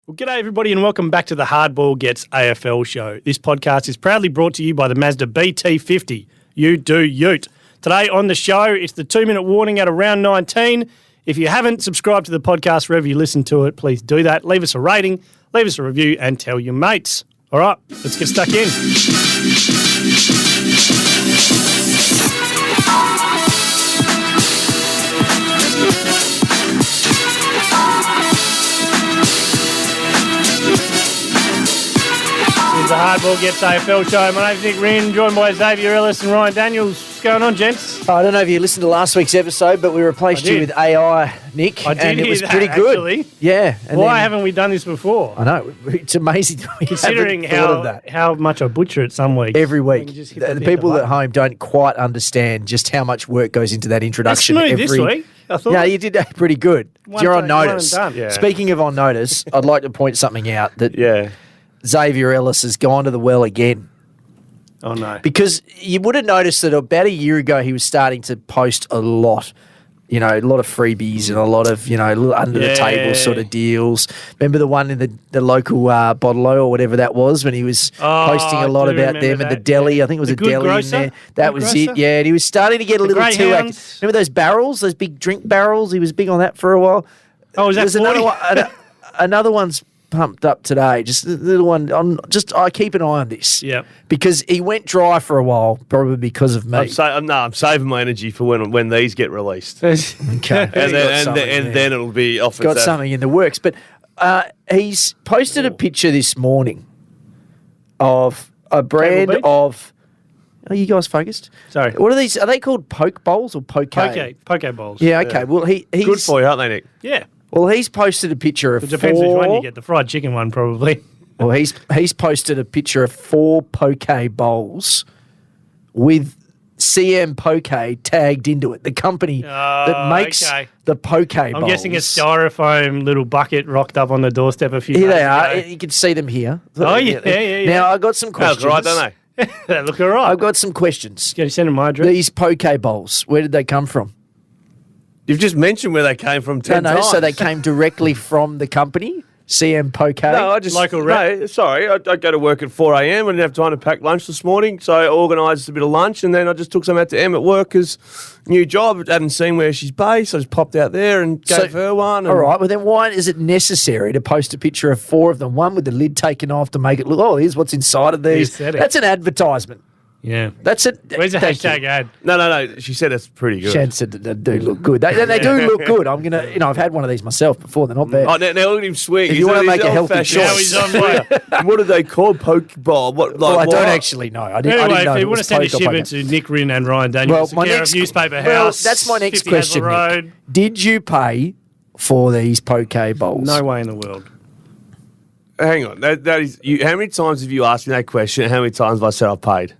Well, g'day everybody and welcome back to the Hardball Gets AFL show. This podcast is proudly brought to you by the Mazda BT50. You do ute. Today on the show, it's the 2-minute warning out of round 19. If you haven't subscribed to the podcast wherever you listen to it, please do that. Leave us a rating, leave us a review and tell your mates. All right, let's get stuck in. The Hardball Gets AFL show. My name's Nick Rynne, joined by Xavier Ellis and Ryan Daniels. What's going on, gents? I don't know if you listened to last week's episode, but we replaced you with AI, Nick. I did and it was hear pretty that, good. Actually. Yeah. And Why haven't we done this before? I know. It's amazing that we Considering haven't thought of that. how much I butcher it some weeks. Every week. The people at home don't quite understand just how much work goes into that introduction. It's smooth this week, I thought. Yeah, you did pretty good. You're on notice. Yeah. Speaking of on notice, I'd like to point something out that Xavier Ellis has gone to the well again. Oh, no. Because you would have noticed that about a year ago he was starting to post a lot, a lot of freebies and a lot of, little under-the-table sort of deals. Remember the one in the local Bottle-O or whatever that was when he was posting a lot about them and the deli? I think it was a deli in there. That was it, yeah. And he was starting to get a little too active. Remember those barrels, those big drink barrels? He was big on that for a while. Oh, was that 40? Another one, another one's pumped up today. Just a little one. I keep an eye on this. Yeah. Because he went dry for a while, probably because of me. I'm saving my energy for when these get released. Okay. and then it'll be off. Got something in the works. But he's posted a picture this morning of a brand of. Are you guys focused? Sorry. What are these? Are they called poke bowls or poke? Poke bowls. Yeah. Okay. Well, he's good for you, aren't they, Nick? Yeah. Well, he's posted a picture of It depends which one you get. The fried chicken one, probably. Well, he's posted a picture of 4 poke bowls with CM Poke tagged into it. The company that makes the poke bowls. I'm guessing a styrofoam little bucket rocked up on the doorstep a few Here days they are. ago. You can see them here. Oh, yeah. Now, I got some questions. They look right, don't they? They look all right. I've got some questions. Can you send them my address? These poke bowls, where did they come from? You've just mentioned where they came from 10 times. So they came directly from the company, CM Poke? No, I just... Local rep. No, sorry. I go to work at 4 a.m. I didn't have time to pack lunch this morning, so I organised a bit of lunch, and then I just took some out to Em at work because new job. I hadn't seen where she's based. I just popped out there and gave her one. All right. Well, then why is it necessary to post a picture of 4 of them, one with the lid taken off to make it look, here's what's inside of these. That's an advertisement. Yeah. That's it. Where's the hashtag ad? No. She said it's pretty good. Shan said that they do look good. They do look good. I'm going to, I've had one of these myself before. They're not bad. Oh, now look at him swing. If you want to make a healthy choice. Now he's on way. What do they call poke bowl? Well, I don't actually know. I didn't Anyway, know if you it want to was send a poke or shipment poke. to Nick Rynne and Ryan Daniels, care of Newspaper House. That's my next 50 question, Hazel Nick. Road. Did you pay for these poke bowls? No way in the world. Hang on. That is. How many times have you asked me that question? And how many times have I said I've paid?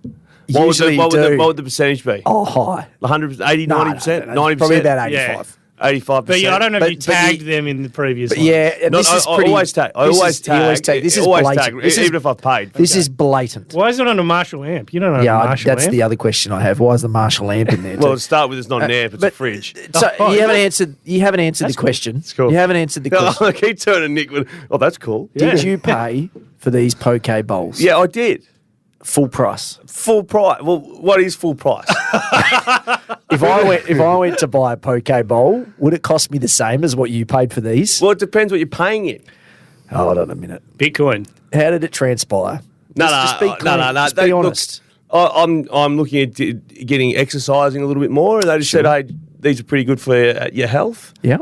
What would the percentage be? Oh, high. 100%, 80, 90%, 90%? Probably about 85. Yeah. 85%. But I don't know if you tagged them in the previous one. Yeah, this is pretty... I always tag. This is blatant. Even if I've paid. This is blatant. Why is it on a Marshall amp? You don't know a Marshall amp. That's the other question I have. Why is the Marshall amp in there? Well, to start with, it's not an amp, it's a fridge. So you haven't answered the question. That's cool. You haven't answered the question. I keep turning Nick with, that's cool. Did you pay for these poke bowls? Yeah, I did. Full price. Full price. Well, what is full price? If I went to buy a poke bowl, would it cost me the same as what you paid for these? Well, it depends what you're paying in. Hold on a minute. Bitcoin. How did it transpire? No. Just be honest. I'm looking at getting exercising a little bit more. They just said, hey, these are pretty good for your health. Yeah.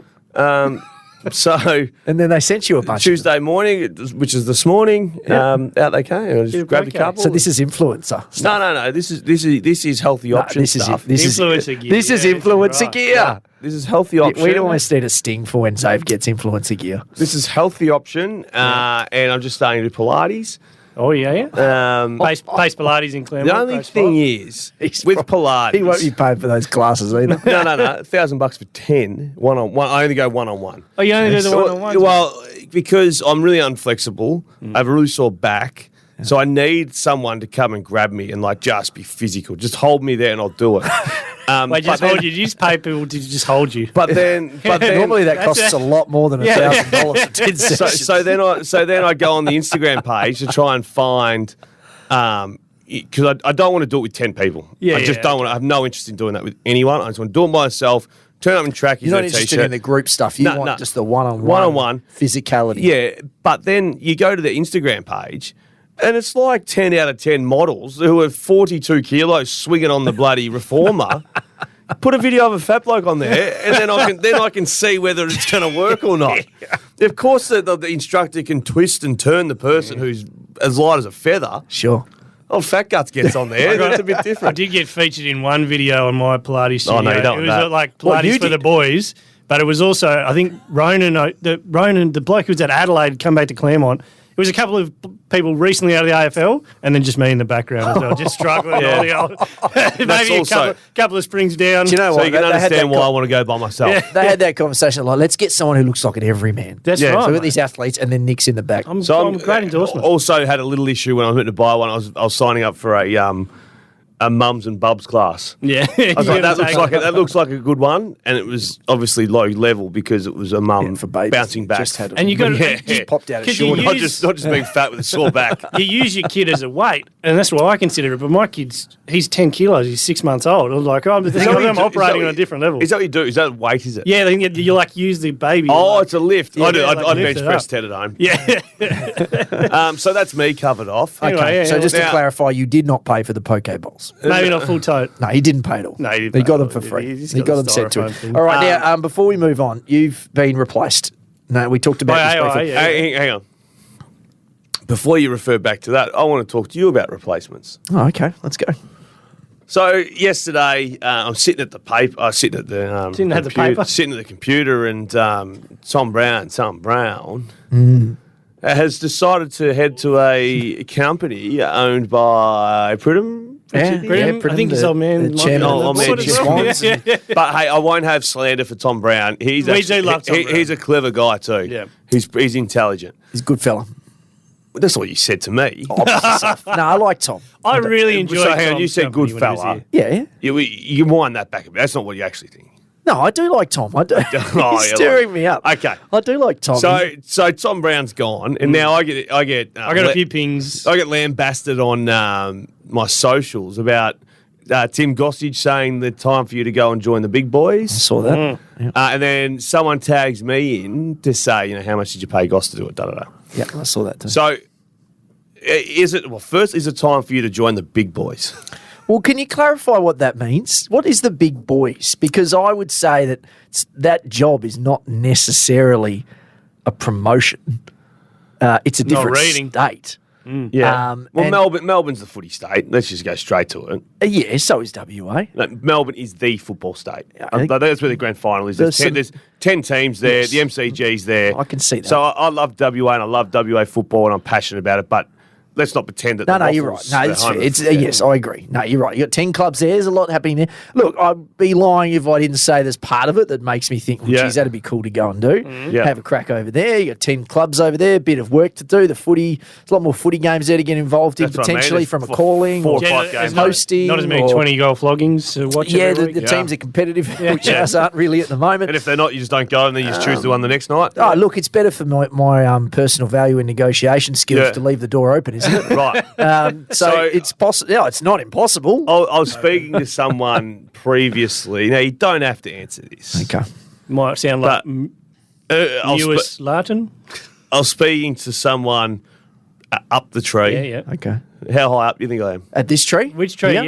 So and then they sent you a bunch. Tuesday morning, which is this morning, out they came. I just grabbed a couple. So this is influencer stuff. No. This is healthy option stuff. This is influencer gear. This is influencer gear. Yeah. This is healthy option. We'd almost need a sting for when Xav gets influencer gear. This is healthy option, and I'm just starting to do Pilates. Oh, yeah. Pace Pilates in Claremont. The only thing is, with Pilates... He won't be paid for those classes either. No. $1,000 for 10, one-on-one. I only go one-on-one. Oh, you only do the one-on-ones? Well, because I'm really unflexible. I have a really sore back. So I need someone to come and grab me and just be physical. Just hold me there and I'll do it. Wait, just hold you. Did you just pay people to just hold you? But then Normally that costs a lot more than $1,000 for 10 sessions. so then I go on the Instagram page to try and find, because I don't want to do it with 10 people. I just don't want. I have no interest in doing that with anyone. I just want to do it myself. Turn up in trackies. You're not and a interested t-shirt. in the group stuff. You want just the one-on-one physicality. Yeah, but then you go to the Instagram page, and it's like 10 out of 10 models who are 42 kilos swinging on the bloody reformer. Put a video of a fat bloke on there, and then I can see whether it's going to work or not. Of course, the instructor can twist and turn the person who's as light as a feather. Sure. Oh, Fat Guts gets on there. That's a bit I different. did get featured in one video on my Pilates studio. Oh, no, you don't It want was that. like What, you Pilates for the did? boys, but it was also, I think, Ronan, the bloke who was at Adelaide, come back to Claremont. It was a couple of people recently out of the AFL, and then just me in the background as well, just struggling. Yeah. All the old, maybe also- a couple of springs down. Do you know So what? you can They had understand that why I want to go by myself. Yeah. They had that conversation like, let's get someone who looks like an everyman. That's Yeah. right. So we've got mate. these athletes, and then Nick's in the back. I'm So great endorsement. Also had a little issue when I was meant to buy one. I was signing up for a mums and bubs class. Yeah. I was like, that looks like a good one, and it was obviously low level because it was a mum for babies. bouncing back. Just had a- And you got to Yeah. just popped out of Could you short. use- not just being fat with a sore back. you use your kid as a weight, and that's what I consider it. But my kid's, he's 10 kilos, he's 6 months old. I was like, I'm operating on a different level. Is that what you do? Is that weight? Is it? Yeah, then you like use the baby. Oh, like, it's a lift. Yeah, I do. yeah, I like bench lift it press up. 10 at home. yeah. So that's me covered off. Anyway, Okay, yeah, so just to now- clarify, you did not pay for the poke bowls. Maybe not full tote. No, he didn't pay at all. No, he didn't He pay got at them all. for He free. just He got got the them sent to styrofoam him. thing. All right, now before we move on, you've been replaced. No, we talked about By this AI, briefly. yeah. Hang on. Before you refer back to that, I want to talk to you about replacements. Oh, okay, let's go. So yesterday, I'm sitting at the paper. Sitting at the Sitting at the paper? Sitting at the computer, and Tom Brown, has decided to head to a company owned by Pridham. Pridham, I think his old man the might be chairman on of the the board Sydney as well. Swans. Yeah. But hey, I won't have slander for Tom Brown. He's We do love Tom Brown. He's a clever guy too. Yeah. He's intelligent. He's a good fella. That's what you said to me. No, I like Tom. I really enjoyed So hang on, Tom's you said company good when he was fella. here. Yeah. You wind that back a bit. That's not what you actually think. No, I do like Tom. I do. Oh, He's yeah, stirring like- me up. Okay. I do like Tom. So Tom Brown's gone, and now I get I got a few pings. I get lambasted on my socials about Tim Gossage saying the time for you to go and join the big I boys. saw that. Yeah. And then someone tags me in to say, how much did you pay Goss to do it? Da, da, da. Yeah, I saw that too. So is it time for you to join the big boys? Well, can you clarify what that means? What is the big boys? Because I would say that that job is not necessarily a promotion. It's a different reading. state. Yeah. And- Melbourne's the footy state. Let's just go straight to it. Yeah, so is WA. No, Melbourne is the football state. I think- That's where the grand final is. There's There's 10 teams there. Yes. The MCG's there. I can see that. So I love WA and I love WA football and I'm passionate about it. But let's not pretend that. No, the you're right. Waffles No, are it's home fair. of- It's, yes, I agree. No, you're right. You got 10 clubs there. There's a lot happening there. Look, I'd be lying if I didn't say there's part of it that makes me think, well, Yeah. geez, that'd be cool to go and do. Yeah. Have a crack over there. You got 10 clubs over there. Bit of work to do. The footy, there's a lot more footy games there to get involved in That's what I mean. potentially There's from a four- calling four or or five There's games. hosting. Not as many or- 20-goal floggings to watch Yeah, every the week. teams are competitive, which Yeah. ours aren't really at the moment. And if they're not, you just don't go and then you just choose the one the next night. Oh, look, it's better for my personal value and negotiation skills Yeah. to leave the door open, isn't it? Right. So So- it's possible. Yeah, it's not impossible. I was speaking to someone previously. Now, you don't have to answer this. Okay. Might sound like But, I was newest Larton. I was speaking to someone up the tree. Yeah, yeah. Okay. How high up do you think I am? At this tree? Which tree? Yeah.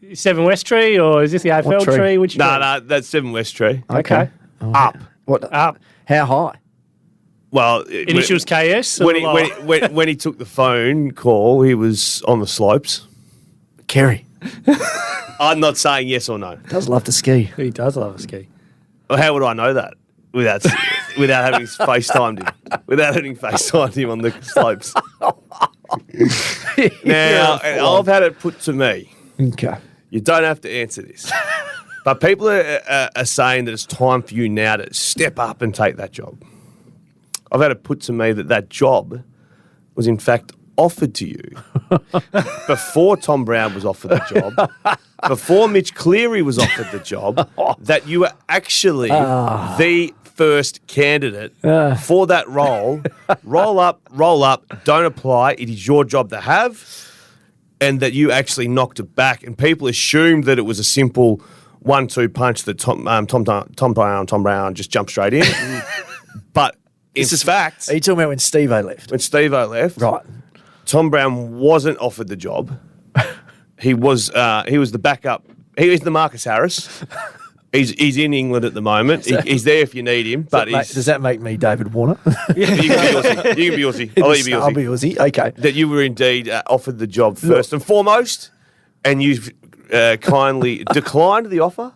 Yeah. 7 West tree, or is this the AFL tree? tree? Which No, tree? no, that's 7 West Tree. Okay. Up. What? Up. How high? Well, Initials KS. or when he, lower? when he took the phone call, he was on the slopes. Kerry. I'm not saying yes or no. Does love to ski. He does love a ski. Well, how would I know that without having FaceTimed him? Without having FaceTimed him on the slopes. Now, I've had it put to me. Okay. You don't have to answer this. But people are saying that it's time for you now to step up and take that job. I've had it put to me that job was in fact offered to you before Tom Brown was offered the job before Mitch Cleary was offered the job, that you were actually the first candidate for that role. Roll up, don't apply. It is your job to have, and that you actually knocked it back. And people assumed that it was a simple 1-2 punch that Tom Brown just jumped straight in. But in fact, Are you talking about when Steve-O left? when Steve-O left, Right. Tom Brown wasn't offered the job. He was the backup. He was the Marcus Harris. He's in England at the moment. He's there if you need him. But Does that make me David Warner? you can be Aussie. You can be Aussie. I'll let you be Aussie. I'll be Aussie. Okay. That you were indeed offered the job first and foremost, and you've kindly declined the offer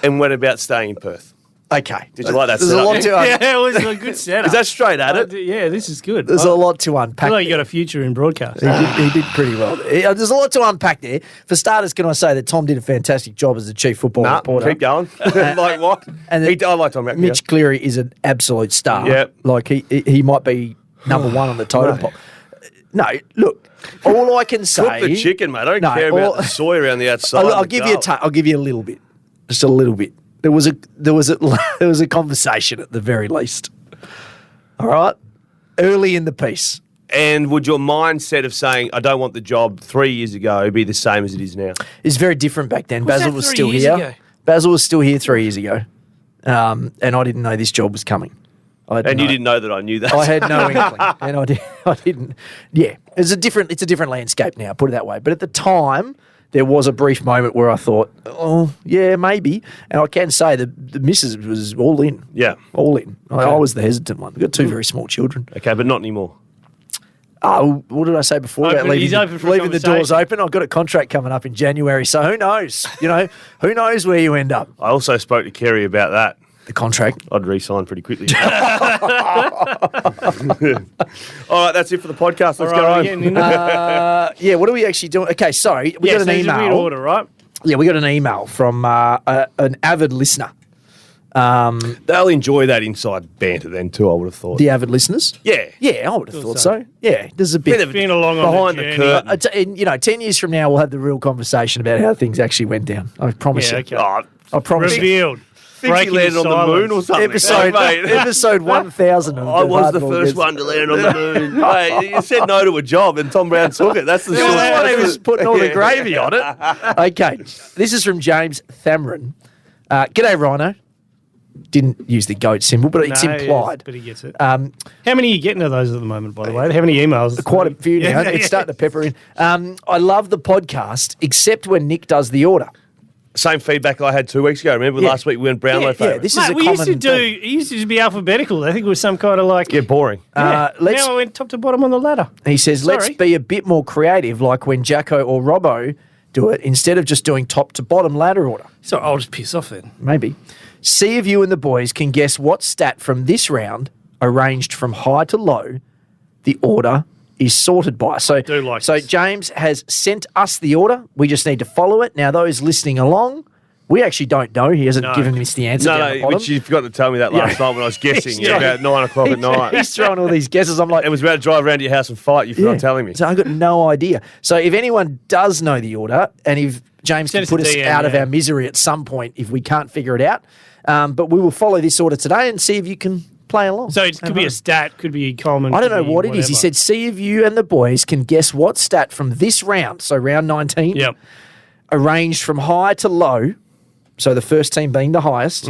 and went about staying in Perth. Okay. Did you like that There's setup? a lot to Yeah, it was a good setup. Is that straight at it? Yeah, this is good. There's a lot to I unpack. feel like you got a future in broadcast. He did pretty well. There's a lot to unpack there. For starters, can I say that Tom did a fantastic job as the chief football Nah, reporter. keep going. Like what? And I like Tom Brown. Mitch Cleary is an absolute star. Yep. Like he might be number one on the totem pole. No, look, all I can say. Cook the chicken, mate. I don't No, care about the soy around the outside. I'll give you I'll give you a little bit, just a little bit. There was a conversation at the very least. All right, early in the piece. And would your mindset of saying, I don't want the job 3 years ago be the same as it is now? It's very different back then. Was Basil that was 3 still years here. ago? Basil was still here 3 years ago, and I didn't know this job was coming. And you didn't know that I knew that. I had no inkling, and I didn't. Yeah, it's a different landscape now. Put it that way. But at the time, there was a brief moment where I thought, oh yeah, maybe. And I can say the missus was all in. Yeah. All in. I was the hesitant one. We've got two very small children. Okay, but not anymore. Oh, what did I say before about He's open for a leaving the doors conversation. open? I've got a contract coming up in January, so who knows? Who knows where you end up? I also spoke to Kerry about that. The contract. I'd re-sign pretty quickly. All right, that's it for the podcast. Let's go home. Yeah, what are we actually doing? Okay, sorry. We got an It's a weird email. order, right? Yeah, we got an email from an avid listener. They'll enjoy that inside banter then too, I would have thought. The avid listeners? Yeah. Yeah, I would have thought so. Yeah, there's a bit. Been along on Behind the journey. curtain. And, 10 years from now, we'll have the real conversation about how things actually went down. I promise Yeah, you. okay. Oh, I promise you. Revealed. I think he Breaking landed on the silence. moon or something. Episode 1000 of I was the Hardball first Gets- one to land on the moon. Hey, you said no to a job and Tom Brown took it. That's the You're short the one who was putting all the Yeah. gravy on it. Okay, this is from James Thamrin. G'day, Rhino. Didn't use the goat symbol, but it's No, implied. yes, but he gets it. Um, How many are you getting of those at the moment, by the way? How many emails? Quite a few now. Yeah, It's yeah. starting to pepper in. I love the podcast, except when Nick does the order. Same feedback I had 2 weeks ago. Remember Yeah. last week we went Brownlow Yeah, favourites? this is Mate, a we used to common do. thing. It used to just be alphabetical. I think it was some kind of like. Yeah, boring. Let's- Now I went top to bottom on the ladder. He says, let's Sorry. be a bit more creative, like when Jacko or Robbo do it, instead of just doing top to bottom ladder order. So I'll just piss off then. Maybe. See if you and the boys can guess what stat from this round, arranged from high to low, the order is sorted by. So, do like so this. James has sent us the order. We just need to follow it. Now, those listening along, we actually don't know. He hasn't No. given us the answer down the No, bottom. which you forgot to tell me that last night when I was guessing Yeah. about 9 o'clock at night. He's throwing all these guesses. I'm like, It was about to drive around to your house and fight. You forgot yeah. telling me. So I've got no idea. So if anyone does know the order, and if James Send can us put a us DM, out of yeah. our misery at some point if we can't figure it out, but we will follow this order today and see if you can play along. So it could be a stat, could be common. I don't could know be what it is. He whatever. said, see if you and the boys can guess what stat from this round, so round 19, Yep. arranged from high to low, so the first team being the highest,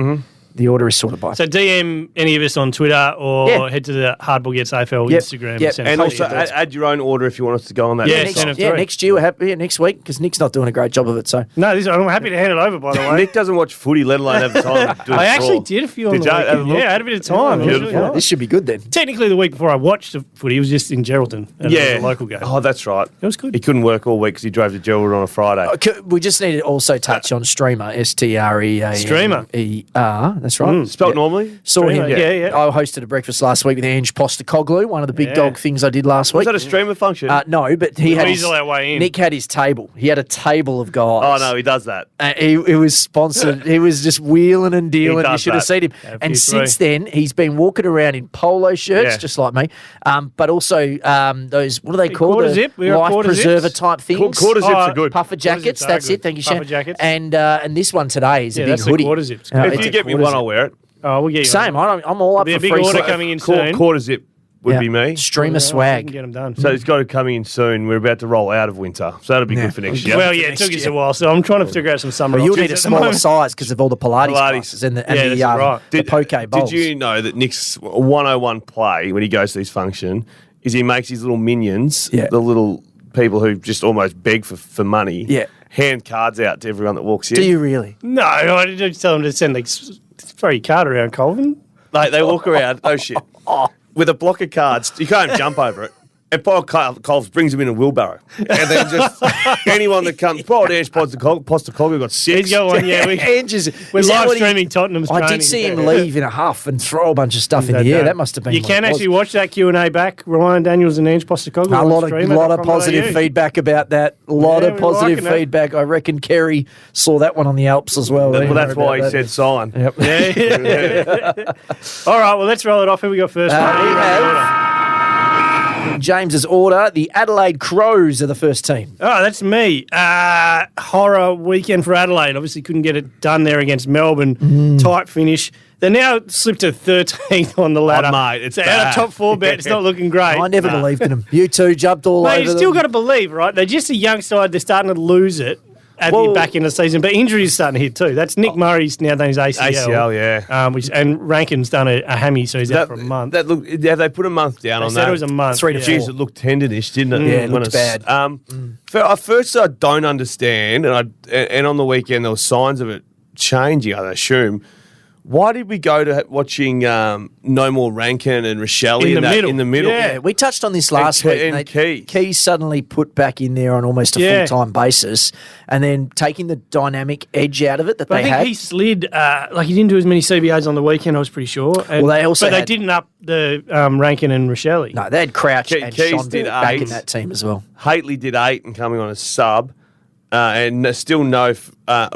the order is sorted by. So DM any of us on Twitter or Yeah. head to the Hardball Gets AFL Yep. Instagram. Yep. send And us also your thoughts. add your own order if you want us to go on that. Yeah, next send time. them through. next year, we're happy, next week, because Nick's not doing a great job of it. So No, I'm happy to hand it over, by the way. Nick doesn't watch footy, let alone have the time to do I a actually draw. did a few on Did the you? Have a weekend. look? Yeah, I had a bit of time. It was Beautiful. really nice. this should be good then. Technically, the week before I watched the footy, it was just in Geraldton. And it was a local game. Oh, that's right. It was good. He couldn't work all week because he drove to Geraldton on a Friday. We just need to also touch on Streamer, Streamer, Streamer. ER, That's right. Spelt normally? Saw him. Streamer, yeah. I hosted a breakfast last week with Ange Postacoglu, one of the big dog things I did last Was week. that a streamer function? No, but he had Weasel our way in. Nick had his table. He had a table of guys. Oh, no, he does that. He was sponsored. He was just wheeling and dealing. You does should have that. seen him. Yeah, And 53. since then, he's been walking around in polo shirts, Yeah. just like me. But also those, what are they called? quarter The zip. We got life quarter preserver zips. type things. Quarter zips are good. Puffer jackets. zips are That's good. it. Thank you, Puffer Shan. jackets. And this one today is a Yeah, big that's the hoodie. quarter zips. It's If a you get me quarter one, zip. I'll wear it. Oh, we'll get you Same. one. I'm all up There'll for be a big free order stuff. coming in soon. Quarter zip would Yeah. be me. Streamer I swag. can get them done. So it's got to come in soon. We're about to roll out of winter. So that'll be Yeah. good for next year. Well, yeah, it took us a while, so I'm trying to figure out some summer Well, you'll options need a at the smaller moment. size because of all the Pilates Pilates. classes and the, Yeah, that's right. the poke bowls. Did you know that Nick's 101 play when he goes to this function is he makes his little minions, Yeah. the little people who just almost beg for money, Yeah. hand cards out to everyone that walks in. Do you really? No, I didn't tell them to send throw your card around, Colvin. They walk around, oh shit, with a block of cards. You can't jump over it. And Paul Coles brings him in a wheelbarrow. And then just anyone that comes, Paul Dash Postacoglu got 6. He's got one, yeah. We're Is that live what he- streaming Tottenham's I training. did see him leave in a huff and throw a bunch of stuff in That the air. day. That must have been. You what can it was. actually watch that Q&A back. Ryan Daniels and Ange Postacoglu. A on lot stream of at positive .com.au. feedback about that. A lot Yeah, of we're positive liking that. feedback. I reckon Kerry saw that one on the Alps as well. Well, that's why he said sign. Yep. All right, well, let's roll it off. Who we got first? We mate? have James's order. The Adelaide Crows are the first team. Oh, that's me. Horror weekend for Adelaide. Obviously couldn't get it done there against Melbourne. Tight finish. They now slipped to 13th on the ladder. Oh, mate, it's so out bad. of top 4 bet. It's not looking great. I never believed in them. You two jumped all Mate, over you them. still got to believe, right? They're just a young side. They're starting to lose it at the Well- back end of the season. But injuries starting to hit too. That's Nick Murray's now done his ACL. ACL, yeah. And Rankin's done a hammy, so he's out for a month. That look, have they put a month down They on said that? it was a month. 3 to yeah. 4. Jeez, it looked tendonish, didn't it? Yeah, it When looked it's- bad. First, I don't understand, and on the weekend there were signs of it changing, I assume. Why did we go to watching No More Rankin and Rochelle In the middle. in the middle? Yeah. Yeah, we touched on this last week. and Keys. Suddenly put back in there on almost a Yeah. full-time basis and then taking the dynamic edge out of it that But they I think had. he slid, like he didn't do as many CBAs on the weekend, I was pretty sure. And, Well, they also but they had- didn't up the Rankin and Rochelle. No, they had Crouch and Keys Sean did back 8. in that team as well. Hately did 8 and coming on a sub, and still no.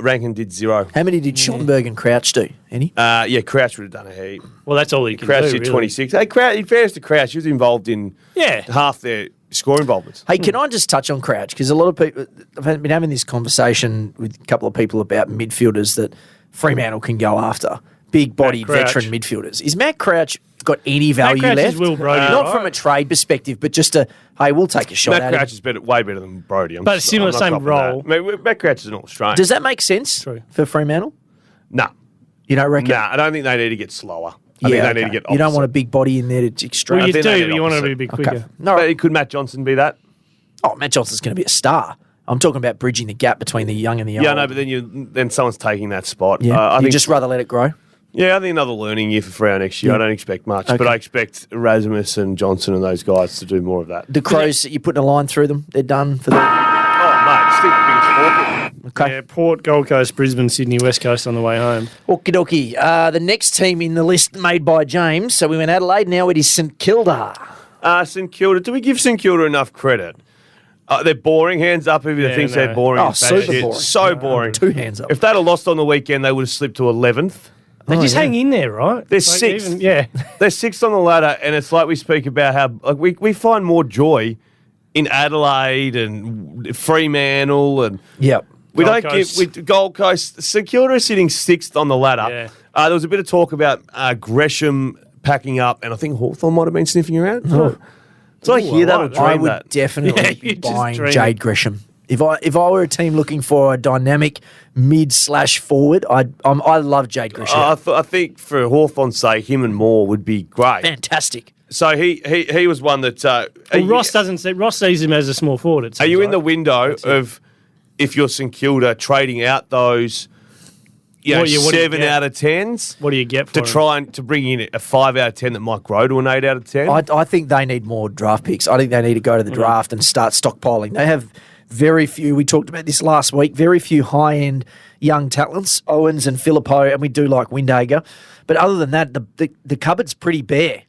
Rankin did 0. How many did Schonberg and Crouch do? Any? Yeah, Crouch would have done a heap. Well, that's all he can Crouch do, did really. 26. Hey, Crouch, in fairness to Crouch, he was involved in Yeah. half their score involvements. Hey, can I just touch on Crouch? Because a lot of people, I've been having this conversation with a couple of people about midfielders that Fremantle can go after. Big-bodied Matt Crouch. veteran midfielders. Is Matt Crouch got any value Crouch is left? Will Brodie, Not right? from a trade perspective, but just a, hey, we'll take a shot Matt at him. Crouch is way better than Brodie. But similar, not same copping role. that. I mean, Matt Crouch is an Australian. Does that make sense True. for Fremantle? No. You don't reckon? Nah, I don't think they need to get slower. I think they need to get You don't want a opposite. big body in there to extract. Well, you think do, they but did you want it to opposite. be a bit Okay. quicker. No, But could Matt Johnson be that? oh, Matt Johnson's going to be a star. I'm talking about bridging the gap between the young and the old. Yeah, no, but then someone's taking that spot. Yeah, I you think just rather let it grow. I think another learning year for Freo next year. I don't expect much, but Okay. I expect Erasmus and Johnson and those guys to do more of that. The Crows, you're putting a line through them. They're done for the. Oh, mate, stick the biggest fork in. Okay. Yeah, Port, Gold Coast, Brisbane, Sydney, West Coast on the way home. Okie dokie. The next team in the list made by James. So we went Adelaide. Now it is St Kilda. St Kilda, do we give St Kilda enough credit? They're boring. Hands up if you Yeah, think no. they're boring. Oh, It's super shit. boring. So boring. 2 hands up. If they'd have lost on the weekend, they would have slipped to 11th. They just yeah. hang in there, right? They're Like, sixth. even- yeah. They're 6th on the ladder, and it's like we speak about how we find more joy in Adelaide and Fremantle and Yep. we Gold don't Coast. give Gold Coast. St Kilda is sitting 6th on the ladder. Yeah. There was a bit of talk about Gresham packing up, and I think Hawthorn might have been sniffing around. So I hear that or like that. dream I would that. definitely Yeah, be you just buying dream Jade it. Gresham. If I were a team looking for a dynamic mid/forward, I love Jade Gresham. I think for Hawthorn's sake, him and Moore would be great. Fantastic. So he was one that. Well, Ross sees him as a small forward. It Are you seems in the like. window of if you're St Kilda trading out those, What do you 7 get? out of 10s What do you get for to him? try and to bring in a 5 out of 10 that might grow to an 8 out of 10? I think they need more draft picks. I think they need to go to the draft and start stockpiling. They have very few. We talked about this last week. Very few high-end young talents, Owens and Filippo, and we do like Windhager. But other than that, the cupboard's pretty bare.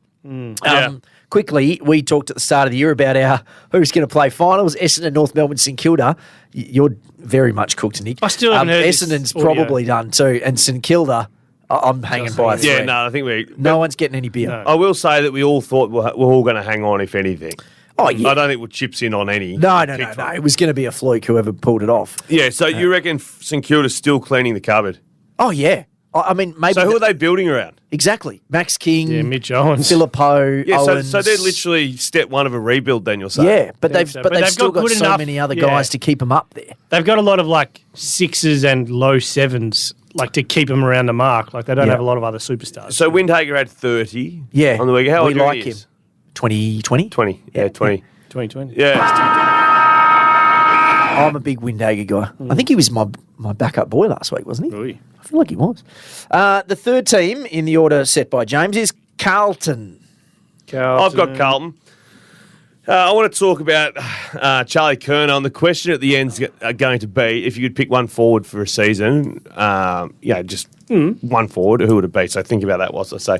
Quickly, we talked at the start of the year about who's going to play finals. Essendon, North Melbourne, St Kilda. You're very much cooked, Nick. I still haven't heard this Essendon's audio. probably done too, and St Kilda, I'm hanging by a thread. Yeah, no, I think No one's getting any beer. No. I will say that we all thought we're all going to hang on, if anything. Oh, yeah. I don't think we'll chips in on any. No. kick It was going to be a fluke, whoever pulled it off. Yeah, so you reckon St Kilda's still cleaning the cupboard? Oh, yeah. I mean, maybe. So who are they building around? Exactly. Max King, Yeah, Mitch Owens. Filippo, Yeah, Owens. so they're literally step one of a rebuild, then you'll say. Yeah, but think they've so. but But they've they've still got got good so enough- many other yeah. guys to keep them up there. They've got a lot of like sixes and low sevens, like to keep them around the mark. Like they don't Yeah. have a lot of other superstars. So Windhager had 30 Yeah. on the weekend. How we old do you like think he him. is? 2020? 20. Yeah, 20. 2020. Yeah. I'm a big Windhager guy. I think he was my backup boy last week, wasn't he? Ooh. I feel like he was. The third team in the order set by James is Carlton. I've got Carlton. I want to talk about Charlie Kerner. And the question at the end is going to be, if you could pick one forward for a season, just one forward, who would it be? So think about that whilst I say.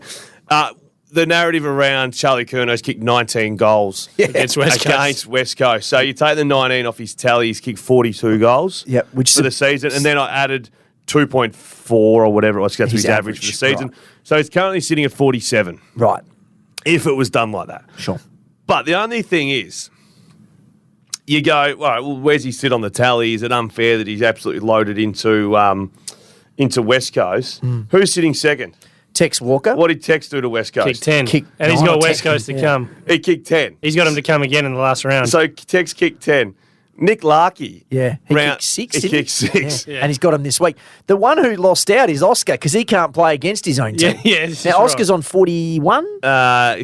The narrative around Charlie Kerner's kicked 19 goals Against West Coast. against West Coast. So you take the 19 off his tally, he's kicked 42 goals Yep, which for the season. And then I added 2.4 or whatever it was, that's his average for the season. right. So he's currently sitting at 47, Right. if it was done like that. Sure. But the only thing is, you go, all right, well, where's he sit on the tally? Is it unfair that he's absolutely loaded into West Coast? Who's sitting second? Tex Walker. What did Tex do to West Coast? Kick 10. Kick and he's 9 got or West 10, Coast to yeah. come. He kicked 10. He's got him to come again in the last round. So Tex kicked 10. Nick Larkey. Yeah, he round- kicked 6. He didn't kicked 6. Yeah. And he's got him this week. The one who lost out is Oscar because he can't play against his own team. this Now, is Oscar's on 41.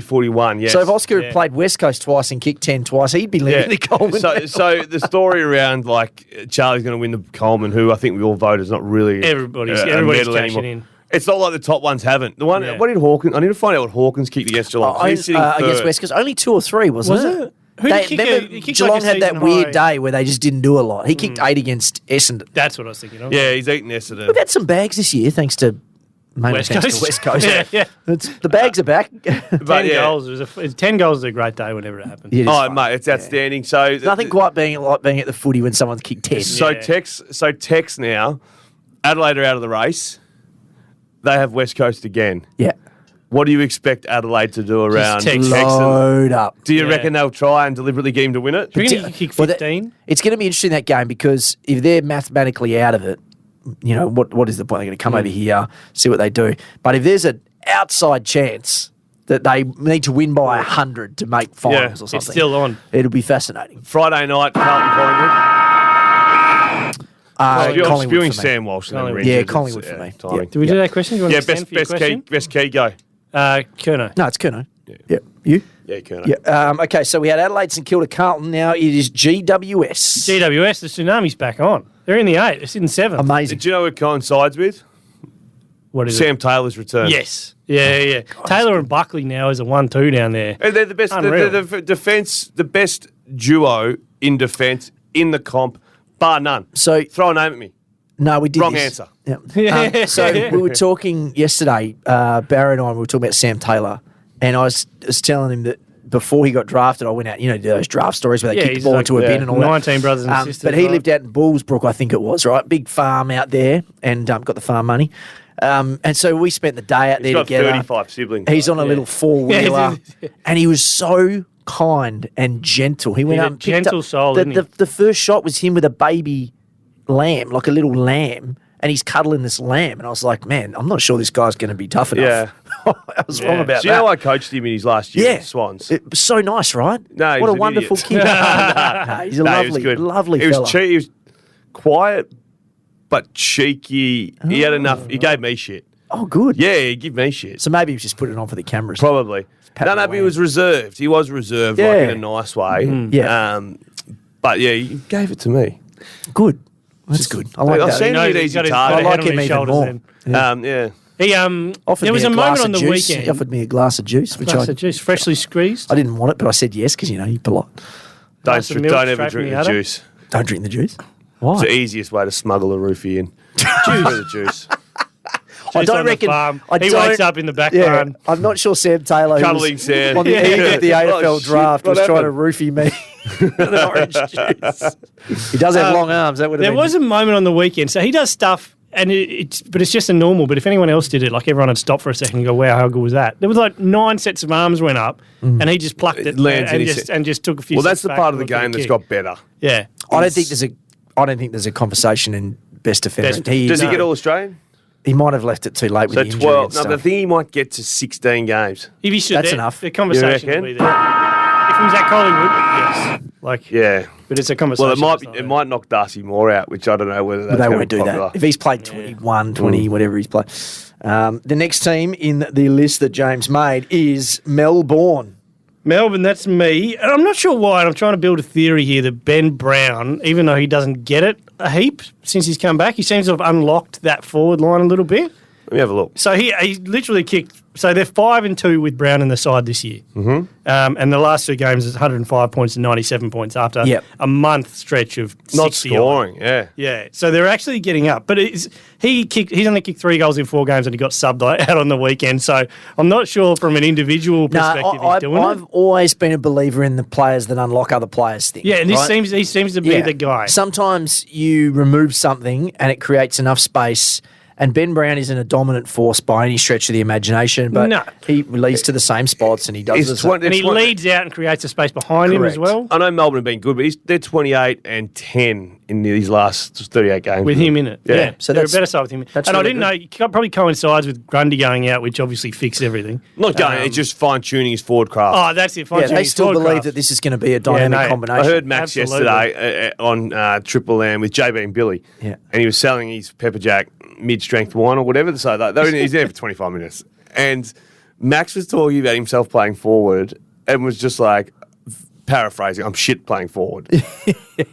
41, yes. So if Oscar had Yeah. played West Coast twice and kicked 10 twice, he'd be leading the Coleman. So the story around like Charlie's going to win the Coleman, who I think we all vote is not really Everybody's a everybody's medal cashing anymore. in. It's not like the top ones haven't. The one, Yeah. what did Hawkins? I need to find out what Hawkins kicked against Geelong. He's sitting against third. West Coast, only 2 or 3, wasn't Was it? it? Who did he kick remember he kicked Geelong like a had that season weird high. day where they just didn't do a lot. He kicked 8 against Essendon. That's what I was thinking of. Yeah, he's eating Essendon. We've had some bags this year, thanks to mainly West thanks Coast. to West Coast. Yeah. The bags are back. 10 yeah. goals. 10 goals is a great day whenever it happens. It is Oh, fun. mate, it's outstanding. So Nothing quite being like being at the footy when someone's kicked 10. So Yeah. Tex now, Adelaide are out of the race. They have West Coast again. Yeah. What do you expect Adelaide to do around Tex. Texan? Load up. Do you Yeah. reckon they'll try and deliberately get him to win it? Do you reckon he could kick Well, that- 15? It's going to be interesting, that game, because if they're mathematically out of it, you know, what is the point? They're going to come over here, see what they do. But if there's an outside chance that they need to win by 100 to make finals or something, It's still on. it'll be fascinating. Friday night, Carlton Collingwood. You're Collingwood spewing for me. Sam Walsh. and then Collingwood. Richards. Yeah, Collingwood for me. timing. Do we do that question? Do you want Yeah, to stand for your question? best key go. Kerno. No, it's Kerno. Yeah. You? Yeah, Kerner. Yeah. Okay, so we had Adelaide, St Kilda, Carlton. Now it is GWS. GWS, the Tsunami's back on. They're in the 8. They're sitting 7th. Amazing. Do you know what it coincides with? What is Sam Taylor's return. it? Yes. Yeah. Taylor and Buckley now is a 1-2 down there. And they're the best. Unreal. They're the defense, the best duo in defense in the comp, bar none. So Throw a name at me. no, we did Wrong this. answer. Yeah. So we were talking yesterday, Barry and I, we were talking about Sam Taylor, and I was telling him that before he got drafted, I went out, do those draft stories where they kick the he's ball like, into a bin and all 19 that. brothers and sisters. But he right? lived out in Bullsbrook, I think it was, right? Big farm out there, and got the farm money. And so we spent the day out He's there got together. 35 siblings. He's on a little four-wheeler, Yeah, and he was so kind and gentle. He went He's up a and picked gentle up, soul, isn't he? the first shot was him with a baby lamb, like a little lamb, and he's cuddling this lamb. And I was like, man, I'm not sure this guy's going to be tough enough. Yeah. I was wrong Yeah. about Do you that. know I coached him in his last year Yeah. at Swans? It was so nice, right? No, he's what a an wonderful idiot. kid. No, he's a No, he was lovely, good. lovely He fella. was cheeky. He was quiet, but cheeky. He had enough. He gave me shit. Oh, good. Yeah, he gave me shit. So maybe he was just putting it on for the cameras. Probably. patting No, but he away. was reserved. He was reserved, Yeah. like in a nice way. Yeah. But yeah, he gave it to me. Good. That's good. I like I've that. seen He knows it he's easy got his target. I like head on him his even shoulders more. then. Yeah. He Offered there was me a glass moment of on the juice. weekend. He offered me a glass of juice, which Glass of juice, freshly squeezed. I didn't want it, but I said yes because, you're polite. Don't Glass of milk ever straight drink from the the udder. juice. Don't drink the juice. Why? It's the easiest way to smuggle a roofie in. The juice. I don't on the reckon. farm. I He don't- wakes up in the back Yeah, barn. I'm not sure Sam Taylor, who Cuddling was Sam. on the eve of the AFL Oh, shit, draft, what was trying to happened? roofie me with an orange juice. He does have long arms. That would have There been. was a moment on the weekend. So he does stuff, and but it's just a normal. But if anyone else did it, like everyone would stop for a second and go, "Wow, how good was that?" There was like 9 sets of arms went up, and he just plucked it lands and, in his just, head. and just took a few. Well, that's steps the back part of and the looked at game that's kick. got better. Yeah, I don't think there's a conversation in best defender. Best- He, Does he get all Australian? he might have left it too late with So the injury 12. and No, stuff. but I think he might get to 16 games. if he should, That's there- enough. The conversation You will reckon? be there. If he was at Collingwood, yes, like Yeah. but it's a conversation. Well, that's not it there. might knock Darcy Moore out, which I don't know whether that's But they gonna won't be do popular. that. If he's played 21, 20, whatever he's played. The next team in the list that James made is Melbourne. Melbourne, that's me. And I'm not sure why. And I'm trying to build a theory here that Ben Brown, even though he doesn't get it a heap since he's come back, he seems to have unlocked that forward line a little bit. Let me have a look. So he literally kicked. So they're 5-2 with Brown in the side this year. Mm-hmm. And the last 2 games is 105 points and 97 points after Yep. a month stretch of Not 60 scoring, yeah. Yeah, so they're actually getting up. But he's only kicked 3 goals in 4 games and he got subbed out on the weekend. So I'm not sure from an individual perspective he's doing I've it. always been a believer in the players that unlock other players' thing. Yeah, and right? he seems to be the guy. Sometimes you remove something and it creates enough space. And Ben Brown isn't a dominant force by any stretch of the imagination, but No. he leads to the same spots and he does He's the same. 20 And he leads out and creates a space behind him as Correct. well. I know Melbourne have been good, but they're 28-10 in these last 38 games. With him in it. Yeah. Yeah. So So they're a that's- better side with him. that's And I really didn't know, it probably coincides with Grundy going out, which obviously fixed everything. Not going, it's just fine-tuning his forward craft. Oh, that's it. Yeah, they still believe that this is going to be a dynamic no, combination. I heard Max Absolutely. yesterday on Triple M with JB and Billy, Yeah. and he was selling his Pepper Jack mid-strength wine or whatever. So he's there for 25 minutes, and Max was talking about himself playing forward and was just like paraphrasing, "I'm shit playing forward."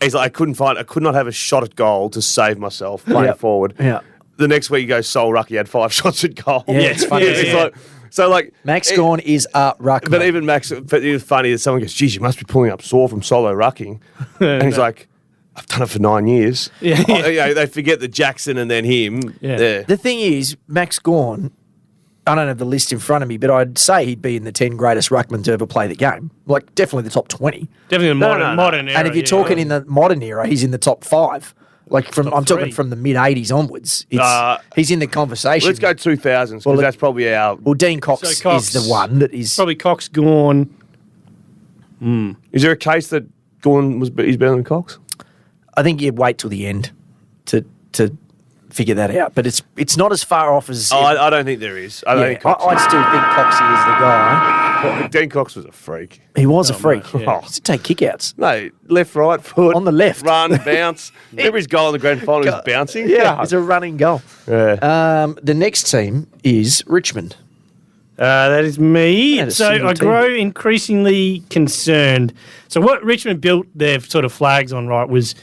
He's like, I could not have a shot at goal to save myself playing Yeah. forward. Yeah. The next week he goes Sol Ruck, he had 5 shots at goal. Yeah, it's funny, It's isn't it? like, so like Max Gawn is a ruckman. but even Max, but it was funny that someone goes, "Geez, you must be pulling up sore from solo rucking," and he's like, "I've done it for 9 years." Yeah. Oh, they forget that Jackson and then him. Yeah. The thing is, Max Gawn, I don't have the list in front of me, but I'd say he'd be in the 10 greatest ruckmen to ever play the game. Like, definitely the top 20. Definitely the no. modern era. And if you're yeah. talking in the modern era, he's in the top 5. Like, I'm talking 3. from the mid-'80s onwards. He's in the conversation. Let's go 2000s because Well, that's probably our. Well, Dean Cox, So Cox- is the one that is... Probably Cox, Gawn. Is there a case that Gorn he's better than Cox? I think you wait till the end to figure that out. But it's not as far off as... Oh, I don't think there is. I don't think Cox. I still think Coxie is the guy. Dean Cox was a freak. He was a freak. mate, yeah. He used to take kickouts. No, left, right foot On the left. run, bounce. Remember his goal in the grand final? He was bouncing. Yeah, it's a running goal. Yeah. The next team is Richmond. That is me. Yeah, the So single I team. grow increasingly concerned. So what Richmond built their sort of flags on, right, was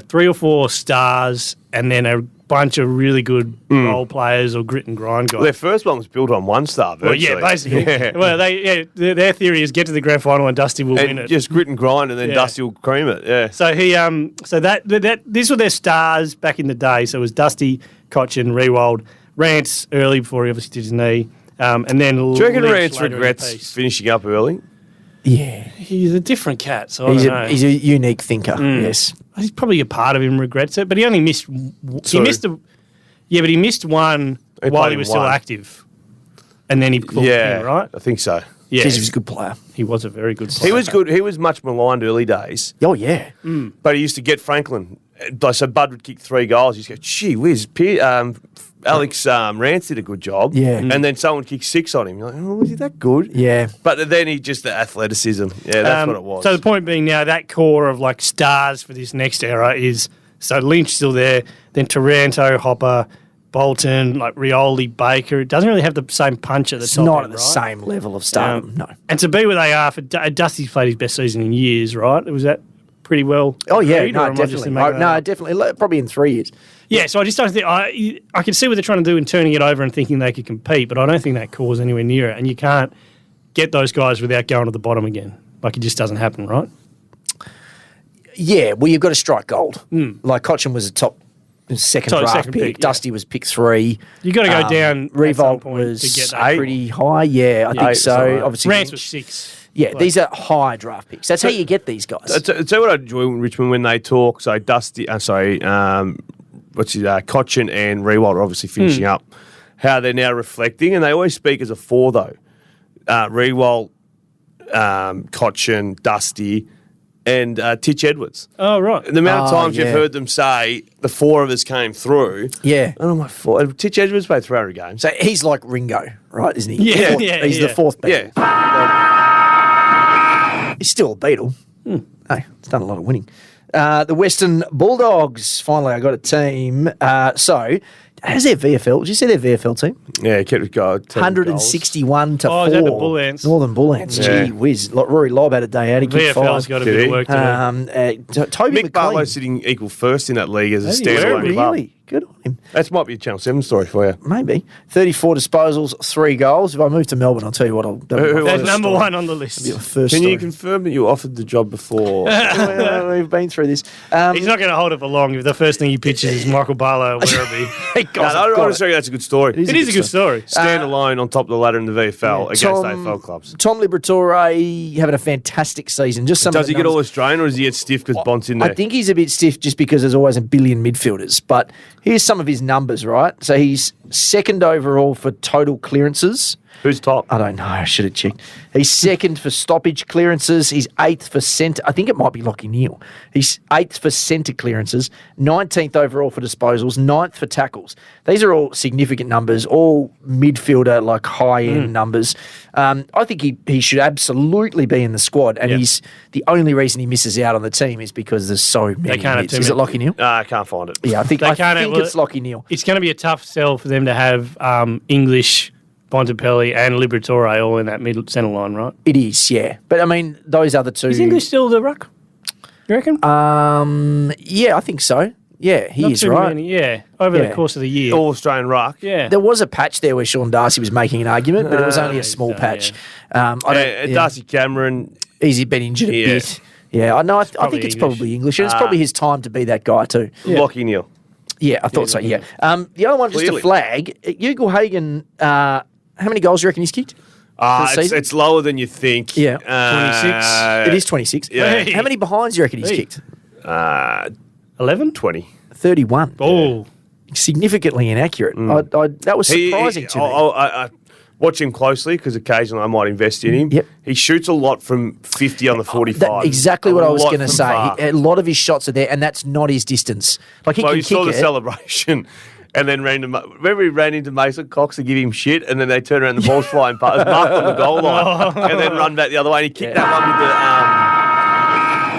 3 or 4 stars and then a bunch of really good role players or grit and grind guys. Well, their first one was built on 1 star. Well, Virtually. yeah, basically. Yeah. Well, their theory is get to the grand final and Dusty will win And it. just grit and grind, and then Yeah. Dusty will cream it. Yeah. So he, so that these were their stars back in the day. So it was Dusty, Cochin, Rewald, Rance early before he obviously did his knee, and then. Do you reckon Lynch Rance later in the regrets piece. finishing up early? Yeah. He's a different cat, so I He's don't know. a unique thinker, yes. He's probably a part of him regrets it, but he only missed. He Two. missed but he missed one He while played he was in still one. active, and then he pulled Yeah, in, right? I think so. Yeah, Jeez, he was a good player. he was a very good player. He was good. He was much maligned early days, Oh, yeah. but he used to get Franklin. So Bud would kick 3 goals. He'd go, "Gee whiz, Alex Rance did a good job." Yeah. And then someone kicked 6 on him. You're like, "Oh, was he that good?" Yeah. But then he just the athleticism. Yeah, that's what it was. So the point being now that core of like stars for this next era is so Lynch still there, then Taranto, Hopper, Bolton, like Rioli, Baker. It doesn't really have the same punch at the It's top. not end, at the right? same level of stardom, no. And to be where they are, for Dusty's played his best season in years, right? Was that pretty well? Oh, yeah, agreed, or no, am I just definitely. making that No, up? definitely. Probably in 3 years. Yeah, so I just don't think I can see what they're trying to do in turning it over and thinking they could compete, but I don't think that core's anywhere near it. And you can't get those guys without going to the bottom again. Like it just doesn't happen, right? Yeah, well, you've got to strike gold. Like Cochin was a second draft pick. Yeah. Dusty was pick 3. You got to go down. At some Revolt point was to get that. pretty high. Yeah, I think 8, so. something like that. Obviously, Rance was 6. Yeah, these are high draft picks. That's how you get these guys. Tell what I enjoy in Richmond when they talk. So Dusty, Cochin and Rewalt are obviously finishing up. How they're now reflecting, and they always speak as a 4 though. Rewalt, Cochin, Dusty, and Titch Edwards. Oh, right. The amount of times yeah. you've heard them say the 4 of us came through. Yeah. And I'm like, 4. Titch Edwards played 300 games. So he's like Ringo, right? Isn't he? Yeah, He's the fourth Beatle. Yeah. He's still a Beatle. Hey, it's done a lot of winning. The Western Bulldogs. Finally, I got a team. So, how's their VFL? Did you see their VFL team? Yeah, kept it going. 161 to 4. Is that the Bull Ants? Northern Bull Ants. Yeah. Gee whiz. Rory Lobb had a day out. He kicked VFL's 5. got a Did bit he? of work to Toby Mick Barlow McLean. sitting equal first in that league as a Has he? standalone club. Really? Good on him. That might be a Channel 7 story for you. Maybe. 34 disposals, 3 goals. If I move to Melbourne, I'll tell you what I'll do. Who do. That's was number 1 on the list. First Can story. you confirm that you offered the job before? Well, we've been through this. He's not going to hold it for long if the first thing he pitches is Michael Barlow or Werribee. I honestly think that's a good story. It is a good story. Stand alone on top of the ladder in the VFL against AFL clubs. Tom Liberatore having a fantastic season. Just some Does of the he get all numbers. Australian or does he get stiff because Bont's in there? I think he's a bit stiff just because there's always a billion midfielders. But here's some of his numbers, right? So he's second overall for total clearances. Who's top? I don't know. I should have checked. He's second for stoppage clearances. He's 8th for centre. I think it might be Lockie Neal. He's 8th for centre clearances, 19th overall for disposals, 9th for tackles. These are all significant numbers, all midfielder, like high-end numbers. I think he should absolutely be in the squad, and he's the only reason he misses out on the team is because there's so many can't have mids. too Is it many. Lockie Neal? I can't find it. Yeah, I think it's Lockie Neal. It's going to be a tough sell for them to have English, Bontempelli and Liberatore all in that middle centre line, right? It is, yeah. But, I mean, those other two... Is English still the ruck? You reckon? Yeah, I think so. Yeah, he Not is, too right? many, yeah, over Yeah. the course of the year. All Australian ruck. Yeah. There was a patch there where Sean Darcy was making an argument, but it was only a small patch. Darcy Cameron. He's been injured a Yeah. bit. Yeah, I know. I think probably it's English. probably English, and it's probably his time to be that guy too. Lockie Neal. Yeah, I thought so. Yeah. The other one, just Clearly. a flag. Hugo Hagen. How many goals do you reckon he's kicked? for the season? It's lower than you think. Yeah. 26. It is 26. Yeah. How many behinds do you reckon he's Hey. kicked? 11? 20. 31. Oh. Significantly inaccurate. That was surprising to me. I watch him closely because occasionally I might invest in him. Yep. He shoots a lot from 50 on the 45. Exactly what I was going to from say. far. A lot of his shots are there, and that's not his distance. Like he Well, can you kick saw the it. celebration. And then remember he ran into Mason Cox to give him shit, and then they turn around, the ball's flying past, it's marked on the goal line, and then run back the other way. And he kicked that one